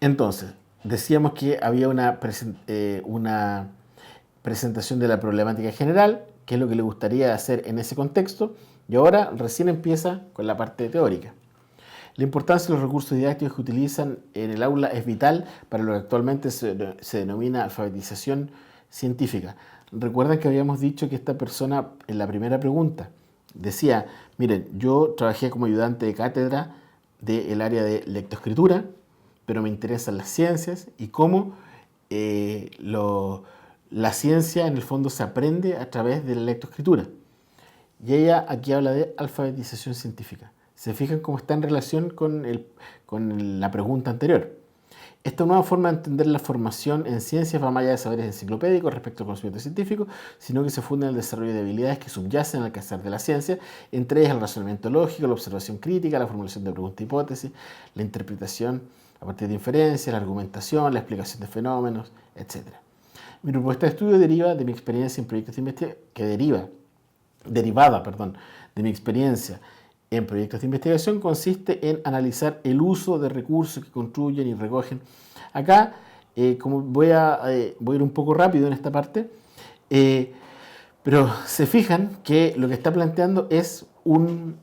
Entonces, decíamos que había una presentación de la problemática general, qué es lo que le gustaría hacer en ese contexto, y ahora recién empieza con la parte teórica. La importancia de los recursos didácticos que utilizan en el aula es vital para lo que actualmente se denomina alfabetización científica. Recuerdan que habíamos dicho que esta persona en la primera pregunta decía, miren, yo trabajé como ayudante de cátedra del área de lectoescritura, pero me interesan las ciencias y cómo la ciencia en el fondo se aprende a través de la lectoescritura. Y ella aquí habla de alfabetización científica. ¿Se fijan cómo está en relación con la pregunta anterior? Esta nueva forma de entender la formación en ciencias va más allá de saberes enciclopédicos respecto al conocimiento científico, sino que se funda en el desarrollo de habilidades que subyacen al quehacer de la ciencia, entre ellas el razonamiento lógico, la observación crítica, la formulación de preguntas e hipótesis, la interpretación a partir de inferencias, la argumentación, la explicación de fenómenos, etc. Mi propuesta de estudio deriva de mi experiencia en proyectos de investigación, derivada de mi experiencia en proyectos de investigación, consiste en analizar el uso de recursos que construyen y recogen. Acá, como voy a ir un poco rápido en esta parte, pero se fijan que lo que está planteando es una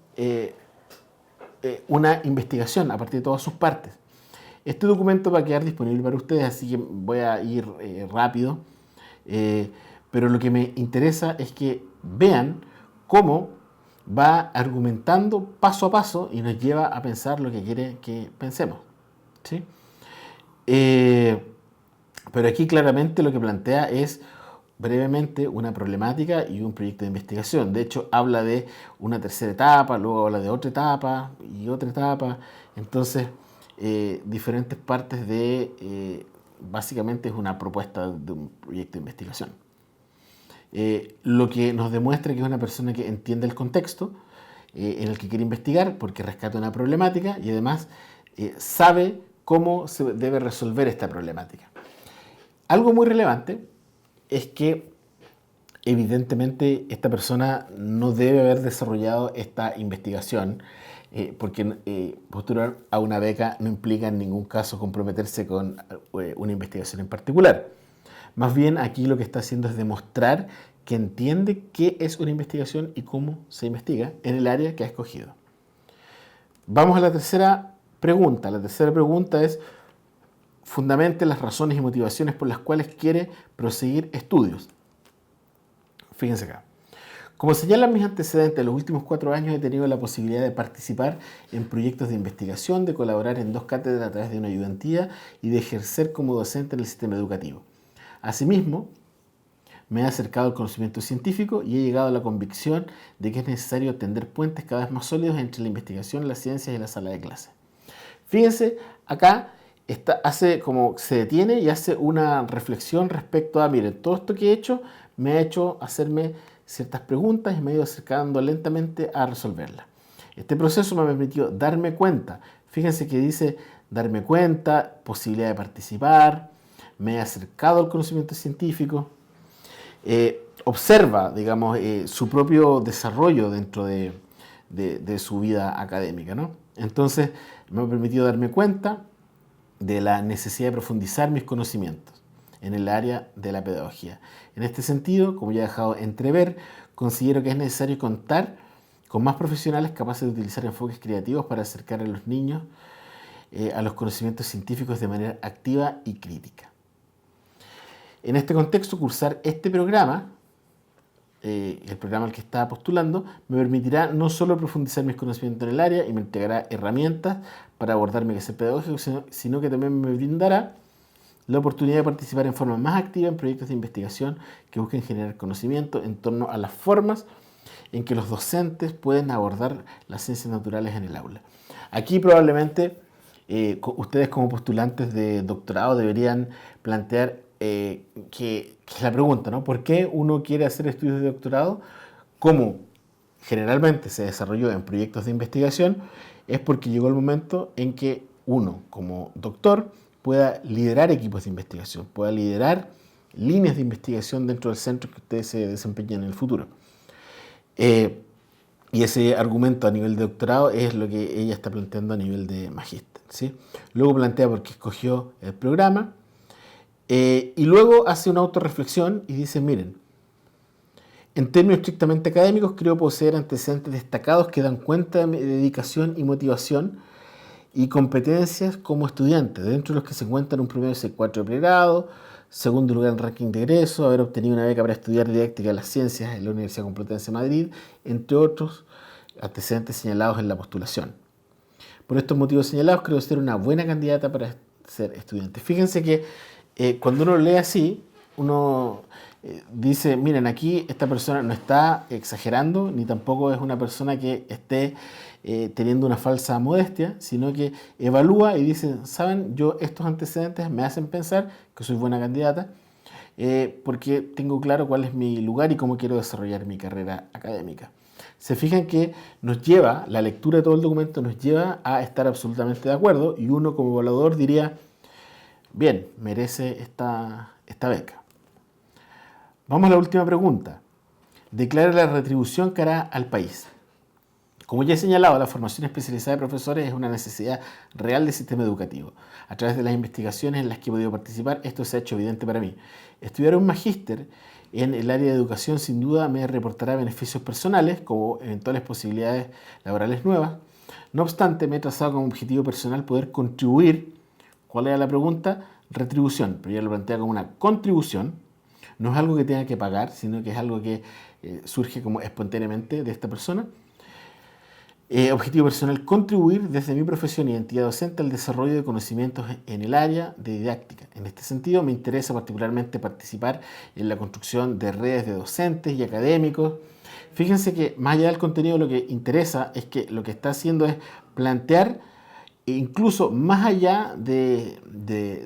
investigación a partir de todas sus partes. Este documento va a quedar disponible para ustedes, así que voy a ir rápido, pero lo que me interesa es que vean cómo va argumentando paso a paso y nos lleva a pensar lo que quiere que pensemos. ¿Sí? Pero aquí claramente lo que plantea es brevemente una problemática y un proyecto de investigación. De hecho, habla de una tercera etapa, luego habla de otra etapa y otra etapa. Entonces, diferentes partes de, básicamente es una propuesta de un proyecto de investigación. Lo que nos demuestra que es una persona que entiende el contexto en el que quiere investigar, porque rescata una problemática y además sabe cómo se debe resolver esta problemática. Algo muy relevante es que evidentemente esta persona no debe haber desarrollado esta investigación porque postular a una beca no implica en ningún caso comprometerse con una investigación en particular. Más bien aquí lo que está haciendo es demostrar que entiende qué es una investigación y cómo se investiga en el área que ha escogido. Vamos a la tercera pregunta. La tercera pregunta es: fundamente las razones y motivaciones por las cuales quiere proseguir estudios. Fíjense acá. Como señalan mis antecedentes, en los últimos 4 años he tenido la posibilidad de participar en proyectos de investigación, de colaborar en 2 cátedras a través de una ayudantía y de ejercer como docente en el sistema educativo. Asimismo, me he acercado al conocimiento científico y he llegado a la convicción de que es necesario tender puentes cada vez más sólidos entre la investigación, las ciencias y la sala de clase. Fíjense, acá hace como se detiene y hace una reflexión respecto a, miren, todo esto que he hecho me ha hecho hacerme ciertas preguntas y me he ido acercando lentamente a resolverlas. Este proceso me ha permitido darme cuenta. Fíjense que dice darme cuenta, posibilidad de participar, me he acercado al conocimiento científico, observa, digamos, su propio desarrollo dentro de su vida académica, ¿no? Entonces, me ha permitido darme cuenta de la necesidad de profundizar mis conocimientos en el área de la pedagogía. En este sentido, como ya he dejado entrever, considero que es necesario contar con más profesionales capaces de utilizar enfoques creativos para acercar a los niños a los conocimientos científicos de manera activa y crítica. En este contexto, cursar este programa, el programa al que estaba postulando, me permitirá no solo profundizar mis conocimientos en el área y me entregará herramientas para abordar mi quehacer pedagógico, sino que también me brindará la oportunidad de participar en forma más activa en proyectos de investigación que busquen generar conocimiento en torno a las formas en que los docentes pueden abordar las ciencias naturales en el aula. Aquí probablemente ustedes como postulantes de doctorado deberían plantear que la pregunta, ¿no? ¿Por qué uno quiere hacer estudios de doctorado? Como generalmente se desarrolló en proyectos de investigación, es porque llegó el momento en que uno, como doctor, pueda liderar equipos de investigación, pueda liderar líneas de investigación dentro del centro que ustedes se desempeñen en el futuro. Y ese argumento a nivel de doctorado es lo que ella está planteando a nivel de magíster, ¿sí? Luego plantea por qué escogió el programa y luego hace una autorreflexión y dice, miren, en términos estrictamente académicos creo poseer antecedentes destacados que dan cuenta de mi dedicación y motivación y competencias como estudiante, dentro de los que se encuentran un promedio de C4 de pregrado, segundo lugar en ranking de egreso, haber obtenido una beca para estudiar didáctica de las ciencias en la Universidad Complutense de Madrid, entre otros antecedentes señalados en la postulación. Por estos motivos señalados, creo ser una buena candidata para ser estudiante. Fíjense que cuando uno lee así, uno dice, miren, aquí esta persona no está exagerando, ni tampoco es una persona que esté teniendo una falsa modestia, sino que evalúa y dice, saben, yo estos antecedentes me hacen pensar que soy buena candidata porque tengo claro cuál es mi lugar y cómo quiero desarrollar mi carrera académica. Se fijan que nos lleva, la lectura de todo el documento nos lleva a estar absolutamente de acuerdo y uno como evaluador diría, bien, merece esta beca. Vamos a la última pregunta. Declara la retribución que hará al país. Como ya he señalado, la formación especializada de profesores es una necesidad real del sistema educativo. A través de las investigaciones en las que he podido participar, esto se ha hecho evidente para mí. Estudiar un magíster en el área de educación sin duda me reportará beneficios personales, como eventuales posibilidades laborales nuevas. No obstante, me he trazado como objetivo personal poder contribuir. ¿Cuál era la pregunta? Retribución, pero ya lo plantea como una contribución. No es algo que tenga que pagar, sino que es algo que surge como espontáneamente de esta persona. Objetivo personal, contribuir desde mi profesión y identidad docente al desarrollo de conocimientos en el área de didáctica. En este sentido, me interesa particularmente participar en la construcción de redes de docentes y académicos. Fíjense que más allá del contenido, lo que interesa es que lo que está haciendo es plantear incluso más allá de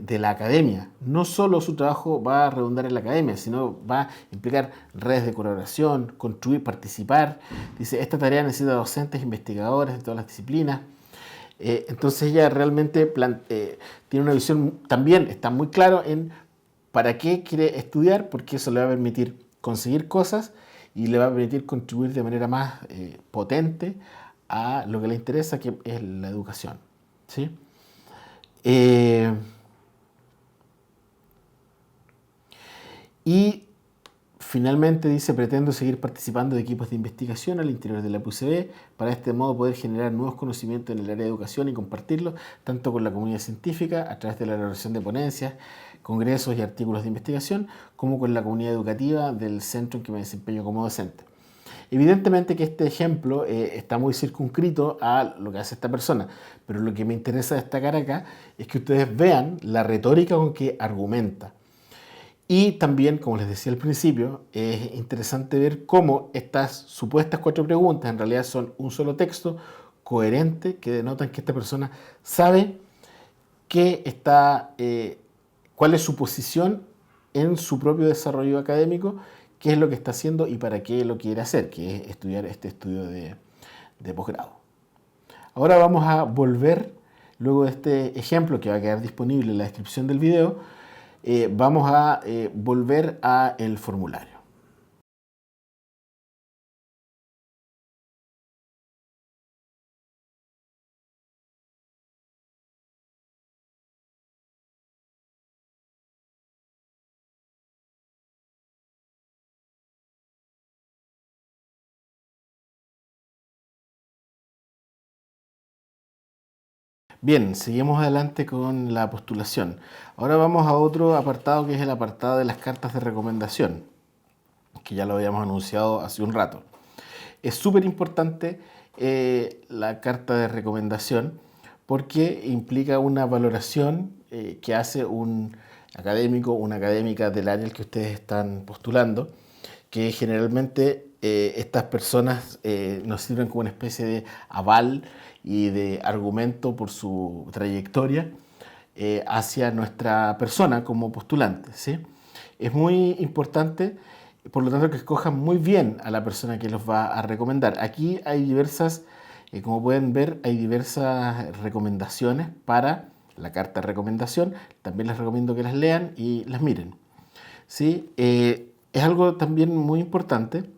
la academia. No solo su trabajo va a redundar en la academia, sino va a implicar redes de colaboración, construir, participar. Dice, esta tarea necesita docentes, investigadores de todas las disciplinas. Entonces ella realmente tiene una visión, también está muy claro en para qué quiere estudiar, porque eso le va a permitir conseguir cosas y le va a permitir contribuir de manera más potente a lo que le interesa, que es la educación. ¿Sí? Y finalmente dice, pretendo seguir participando de equipos de investigación al interior de la PUCB para de este modo poder generar nuevos conocimientos en el área de educación y compartirlos tanto con la comunidad científica a través de la elaboración de ponencias, congresos y artículos de investigación, como con la comunidad educativa del centro en que me desempeño como docente. Evidentemente que este ejemplo está muy circunscrito a lo que hace esta persona, pero lo que me interesa destacar acá es que ustedes vean la retórica con que argumenta. Y también, como les decía al principio, es interesante ver cómo estas supuestas 4 preguntas en realidad son un solo texto coherente que denotan que esta persona sabe cuál es su posición en su propio desarrollo académico, qué es lo que está haciendo y para qué lo quiere hacer, que es estudiar este estudio de posgrado. Ahora vamos a volver, luego de este ejemplo que va a quedar disponible en la descripción del video, vamos a volver al formulario. Bien, seguimos adelante con la postulación. Ahora vamos a otro apartado que es el apartado de las cartas de recomendación, que ya lo habíamos anunciado hace un rato. Es súper importante la carta de recomendación porque implica una valoración que hace un académico, una académica del área al que ustedes están postulando, que generalmente estas personas nos sirven como una especie de aval y de argumento por su trayectoria hacia nuestra persona como postulante, ¿sí? Es muy importante, por lo tanto, que escojan muy bien a la persona que los va a recomendar. Aquí hay diversas, como pueden ver, hay diversas recomendaciones para la carta de recomendación. También les recomiendo que las lean y las miren, ¿sí? Es algo también muy importante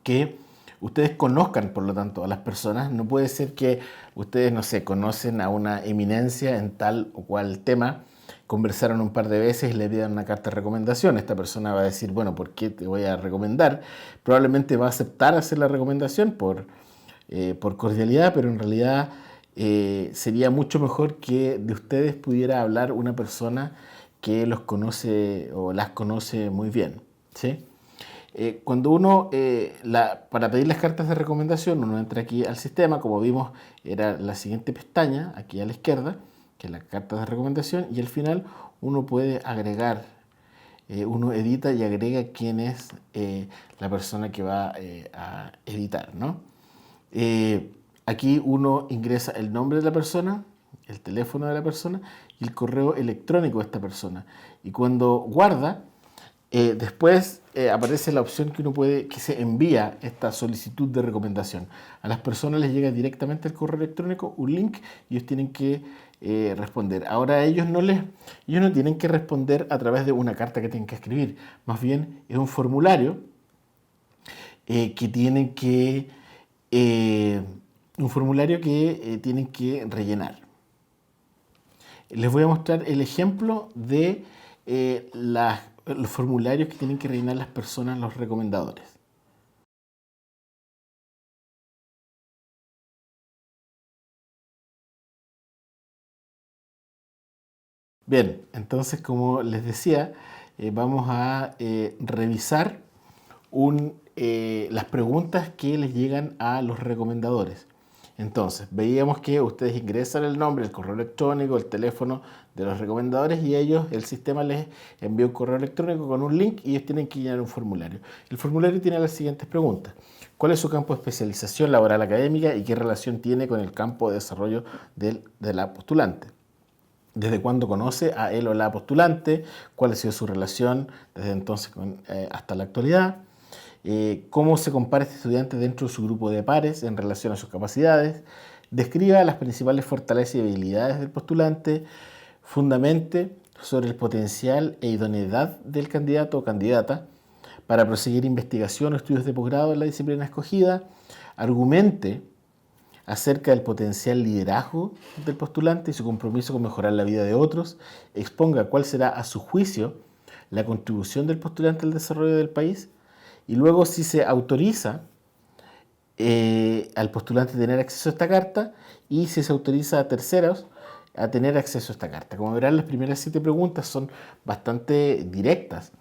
que ustedes conozcan, por lo tanto, a las personas. No puede ser que ustedes, no sé, conocen a una eminencia en tal o cual tema, conversaron un par de veces y le pidan una carta de recomendación. Esta persona va a decir, bueno, ¿por qué te voy a recomendar? Probablemente va a aceptar hacer la recomendación por cordialidad, pero en realidad sería mucho mejor que de ustedes pudiera hablar una persona que los conoce o las conoce muy bien, ¿sí? Cuando uno, para pedir las cartas de recomendación, uno entra aquí al sistema, como vimos, era la siguiente pestaña, aquí a la izquierda, que es la carta de recomendación, y al final uno puede agregar, uno edita y agrega quién es la persona que va a editar, ¿no? Aquí uno ingresa el nombre de la persona, el teléfono de la persona y el correo electrónico de esta persona. Y cuando guarda, después aparece la opción que uno puede, que se envía esta solicitud de recomendación. A las personas les llega directamente el correo electrónico, un link, y ellos tienen que responder. Ahora ellos no tienen que responder a través de una carta que tienen que escribir. Más bien es un formulario que tienen que tienen que rellenar. Les voy a mostrar el ejemplo de los formularios que tienen que rellenar las personas, los recomendadores. Bien, entonces como les decía, vamos a revisar las preguntas que les llegan a los recomendadores. Entonces, veíamos que ustedes ingresan el nombre, el correo electrónico, el teléfono de los recomendadores y el sistema les envía un correo electrónico con un link y ellos tienen que llenar un formulario. El formulario tiene las siguientes preguntas. ¿Cuál es su campo de especialización laboral académica y qué relación tiene con el campo de desarrollo de la postulante? ¿Desde cuándo conoce a él o la postulante? ¿Cuál ha sido su relación desde entonces hasta la actualidad? ¿Cómo se compara este estudiante dentro de su grupo de pares en relación a sus capacidades? Describa las principales fortalezas y habilidades del postulante. Fundamente sobre el potencial e idoneidad del candidato o candidata para proseguir investigación o estudios de posgrado en la disciplina escogida. Argumente acerca del potencial liderazgo del postulante y su compromiso con mejorar la vida de otros. Exponga cuál será, a su juicio, la contribución del postulante al desarrollo del país. Y luego, si se autoriza al postulante a tener acceso a esta carta y si se autoriza a terceros a tener acceso a esta carta. Como verán, las primeras 7 preguntas son bastante directas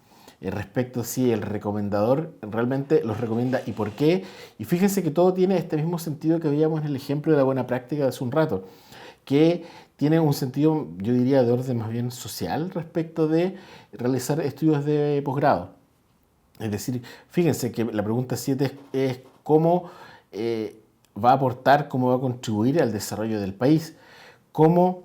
respecto a si el recomendador realmente los recomienda y por qué. Y fíjense que todo tiene este mismo sentido que veíamos en el ejemplo de la buena práctica de hace un rato, que tiene un sentido, yo diría, de orden más bien social respecto de realizar estudios de posgrado. Es decir, fíjense que la pregunta 7 es cómo va a aportar, cómo va a contribuir al desarrollo del país, cómo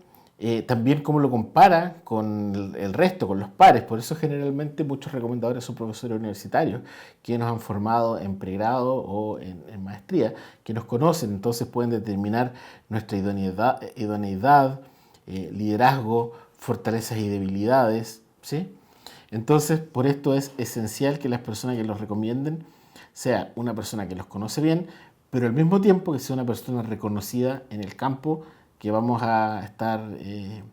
También cómo lo compara con el resto, con los pares. Por eso generalmente muchos recomendadores son profesores universitarios que nos han formado en pregrado o en maestría, que nos conocen, entonces pueden determinar nuestra idoneidad, liderazgo, fortalezas y debilidades, ¿sí? Entonces, por esto es esencial que las personas que los recomienden sea una persona que los conoce bien, pero al mismo tiempo que sea una persona reconocida en el campo que vamos a estar en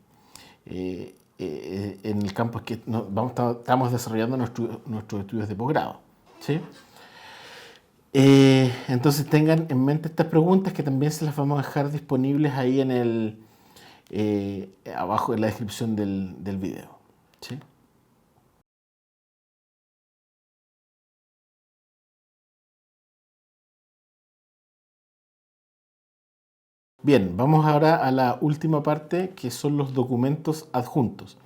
el campo que estamos desarrollando nuestros estudios de posgrado, ¿sí? Entonces tengan en mente estas preguntas que también se las vamos a dejar disponibles ahí abajo en la descripción del video, ¿sí? Bien, vamos ahora a la última parte, que son los documentos adjuntos.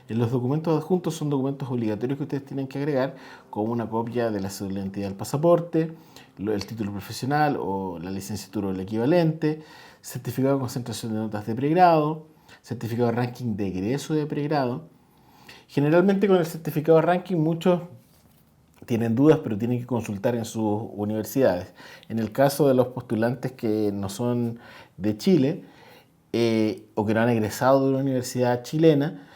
En los documentos adjuntos son documentos obligatorios que ustedes tienen que agregar, como una copia de la cédula de identidad del pasaporte, el título profesional o la licenciatura o el equivalente, certificado de concentración de notas de pregrado, certificado de ranking de egreso de pregrado. Generalmente con el certificado de ranking muchos tienen dudas, pero tienen que consultar en sus universidades. En el caso de los postulantes que no son de Chile o que no han egresado de una universidad chilena,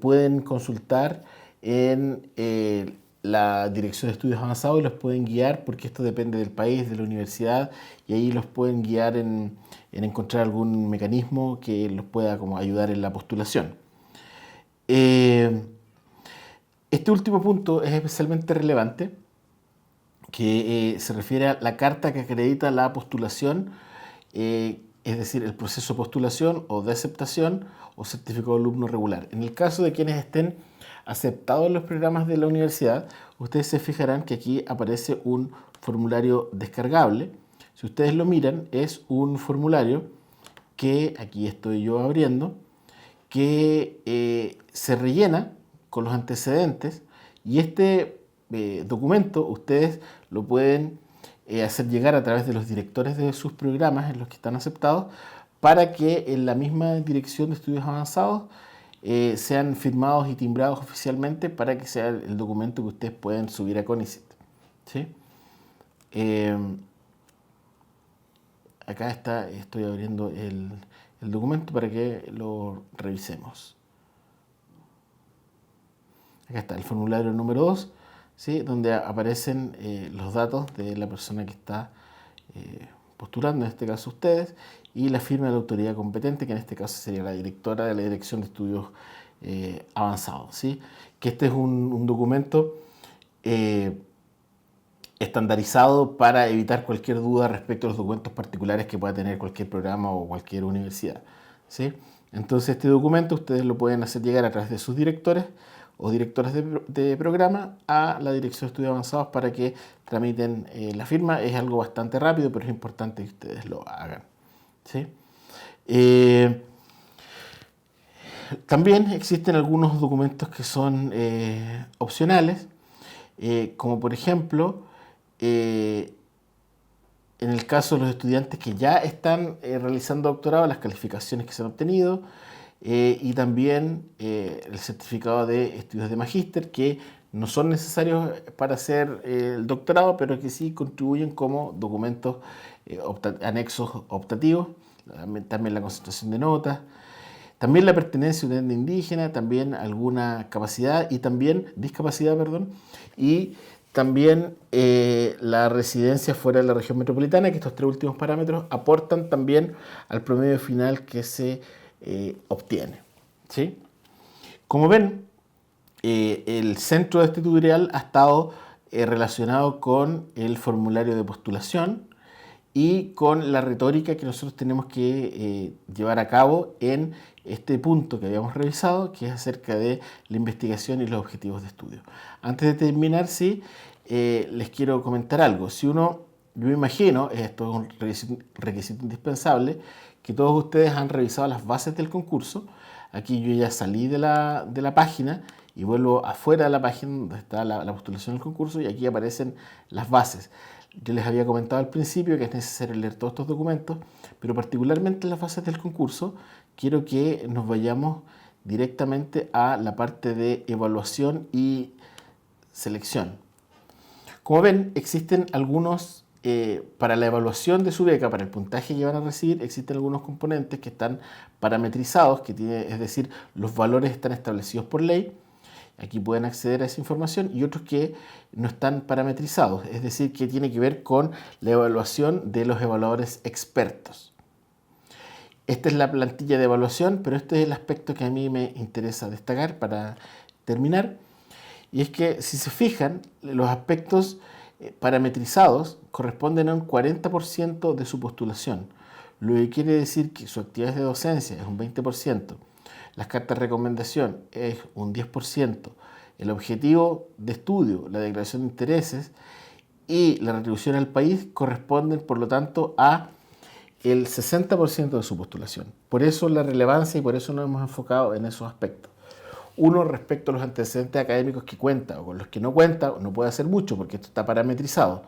pueden consultar en la Dirección de Estudios Avanzados y los pueden guiar, porque esto depende del país, de la universidad, y ahí los pueden guiar en encontrar algún mecanismo que los pueda como ayudar en la postulación. Este último punto es especialmente relevante, que se refiere a la carta que acredita la postulación, es decir, el proceso de postulación o de aceptación o certificado de alumno regular. En el caso de quienes estén aceptados en los programas de la universidad, ustedes se fijarán que aquí aparece un formulario descargable. Si ustedes lo miran, es un formulario que aquí estoy yo abriendo, que se rellena con los antecedentes, y este documento ustedes lo pueden hacer llegar a través de los directores de sus programas en los que están aceptados, para que en la misma Dirección de Estudios Avanzados sean firmados y timbrados oficialmente, para que sea el documento que ustedes pueden subir a CONICET, ¿sí? Acá estoy abriendo el documento para que lo revisemos. Acá está el formulario número 2, ¿sí? Donde aparecen los datos de la persona que está postulando, en este caso ustedes, y la firma de la autoridad competente, que en este caso sería la directora de la Dirección de Estudios Avanzados, ¿sí? Que este es un documento estandarizado para evitar cualquier duda respecto a los documentos particulares que pueda tener cualquier programa o cualquier universidad, ¿sí? Entonces este documento ustedes lo pueden hacer llegar a través de sus directores o directores de programa a la Dirección de Estudios Avanzados para que tramiten la firma. Es algo bastante rápido, pero es importante que ustedes lo hagan, ¿sí? También existen algunos documentos que son opcionales, como por ejemplo, en el caso de los estudiantes que ya están realizando doctorado, las calificaciones que se han obtenido, y también el certificado de estudios de magíster, que no son necesarios para hacer el doctorado, pero que sí contribuyen como documentos anexos optativos, también la concentración de notas, también la pertenencia a una etnia indígena, también alguna capacidad y también discapacidad, perdón, y también la residencia fuera de la región metropolitana, que estos tres últimos parámetros aportan también al promedio final que se obtiene, ¿sí? Como ven, el centro de este tutorial ha estado relacionado con el formulario de postulación y con la retórica que nosotros tenemos que llevar a cabo en este punto que habíamos revisado, que es acerca de la investigación y los objetivos de estudio. Antes de terminar, sí, les quiero comentar algo. Yo me imagino, esto es un requisito indispensable, que todos ustedes han revisado las bases del concurso. Aquí yo ya salí de la página y vuelvo afuera de la página donde está la postulación del concurso, y aquí aparecen las bases. Yo les había comentado al principio que es necesario leer todos estos documentos, pero particularmente las bases del concurso, quiero que nos vayamos directamente a la parte de evaluación y selección. Como ven, existen algunos, para la evaluación de su beca, para el puntaje que van a recibir, existen algunos componentes que están parametrizados, es decir, los valores están establecidos por ley. Aquí pueden acceder a esa información, y otros que no están parametrizados, es decir, que tiene que ver con la evaluación de los evaluadores expertos. Esta es la plantilla de evaluación, pero este es el aspecto que a mí me interesa destacar para terminar. Y es que, si se fijan, los aspectos parametrizados corresponden a un 40% de su postulación, lo que quiere decir que su actividad de docencia es un 20%, las cartas de recomendación es un 10%, el objetivo de estudio, la declaración de intereses y la retribución al país corresponden, por lo tanto, a el 60% de su postulación. Por eso la relevancia y por eso nos hemos enfocado en esos aspectos. Uno, respecto a los antecedentes académicos que cuenta o con los que no cuenta, no puede hacer mucho porque esto está parametrizado.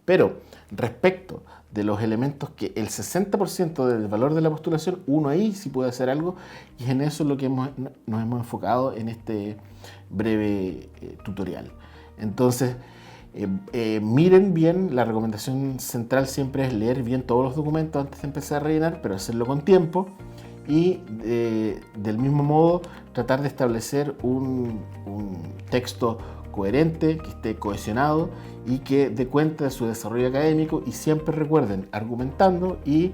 Pero respecto de los elementos que el 60% del valor de la postulación, uno ahí sí puede hacer algo, y es en eso lo que nos hemos enfocado en este breve tutorial. Entonces, miren bien, la recomendación central siempre es leer bien todos los documentos antes de empezar a rellenar, pero hacerlo con tiempo, y del mismo modo tratar de establecer un texto coherente, que esté cohesionado y que dé cuenta de su desarrollo académico, y siempre recuerden, argumentando y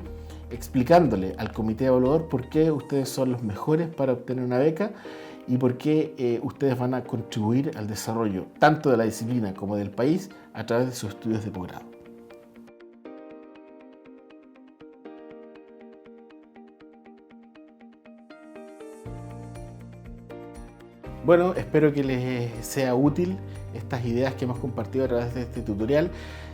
explicándole al comité evaluador por qué ustedes son los mejores para obtener una beca y por qué ustedes van a contribuir al desarrollo tanto de la disciplina como del país a través de sus estudios de posgrado. Bueno, espero que les sea útil estas ideas que hemos compartido a través de este tutorial.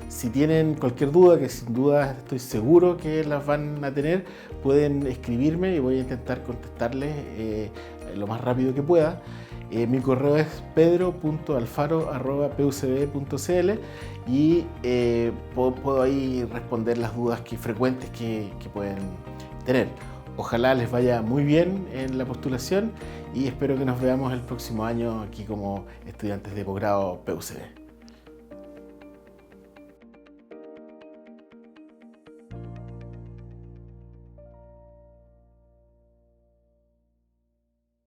Si tienen cualquier duda, que sin duda estoy seguro que las van a tener, pueden escribirme y voy a intentar contestarles lo más rápido que pueda. Mi correo es pedro.alfaro@pucb.cl y puedo ahí responder las dudas frecuentes que pueden tener. Ojalá les vaya muy bien en la postulación y espero que nos veamos el próximo año aquí como estudiantes de posgrado PUCB.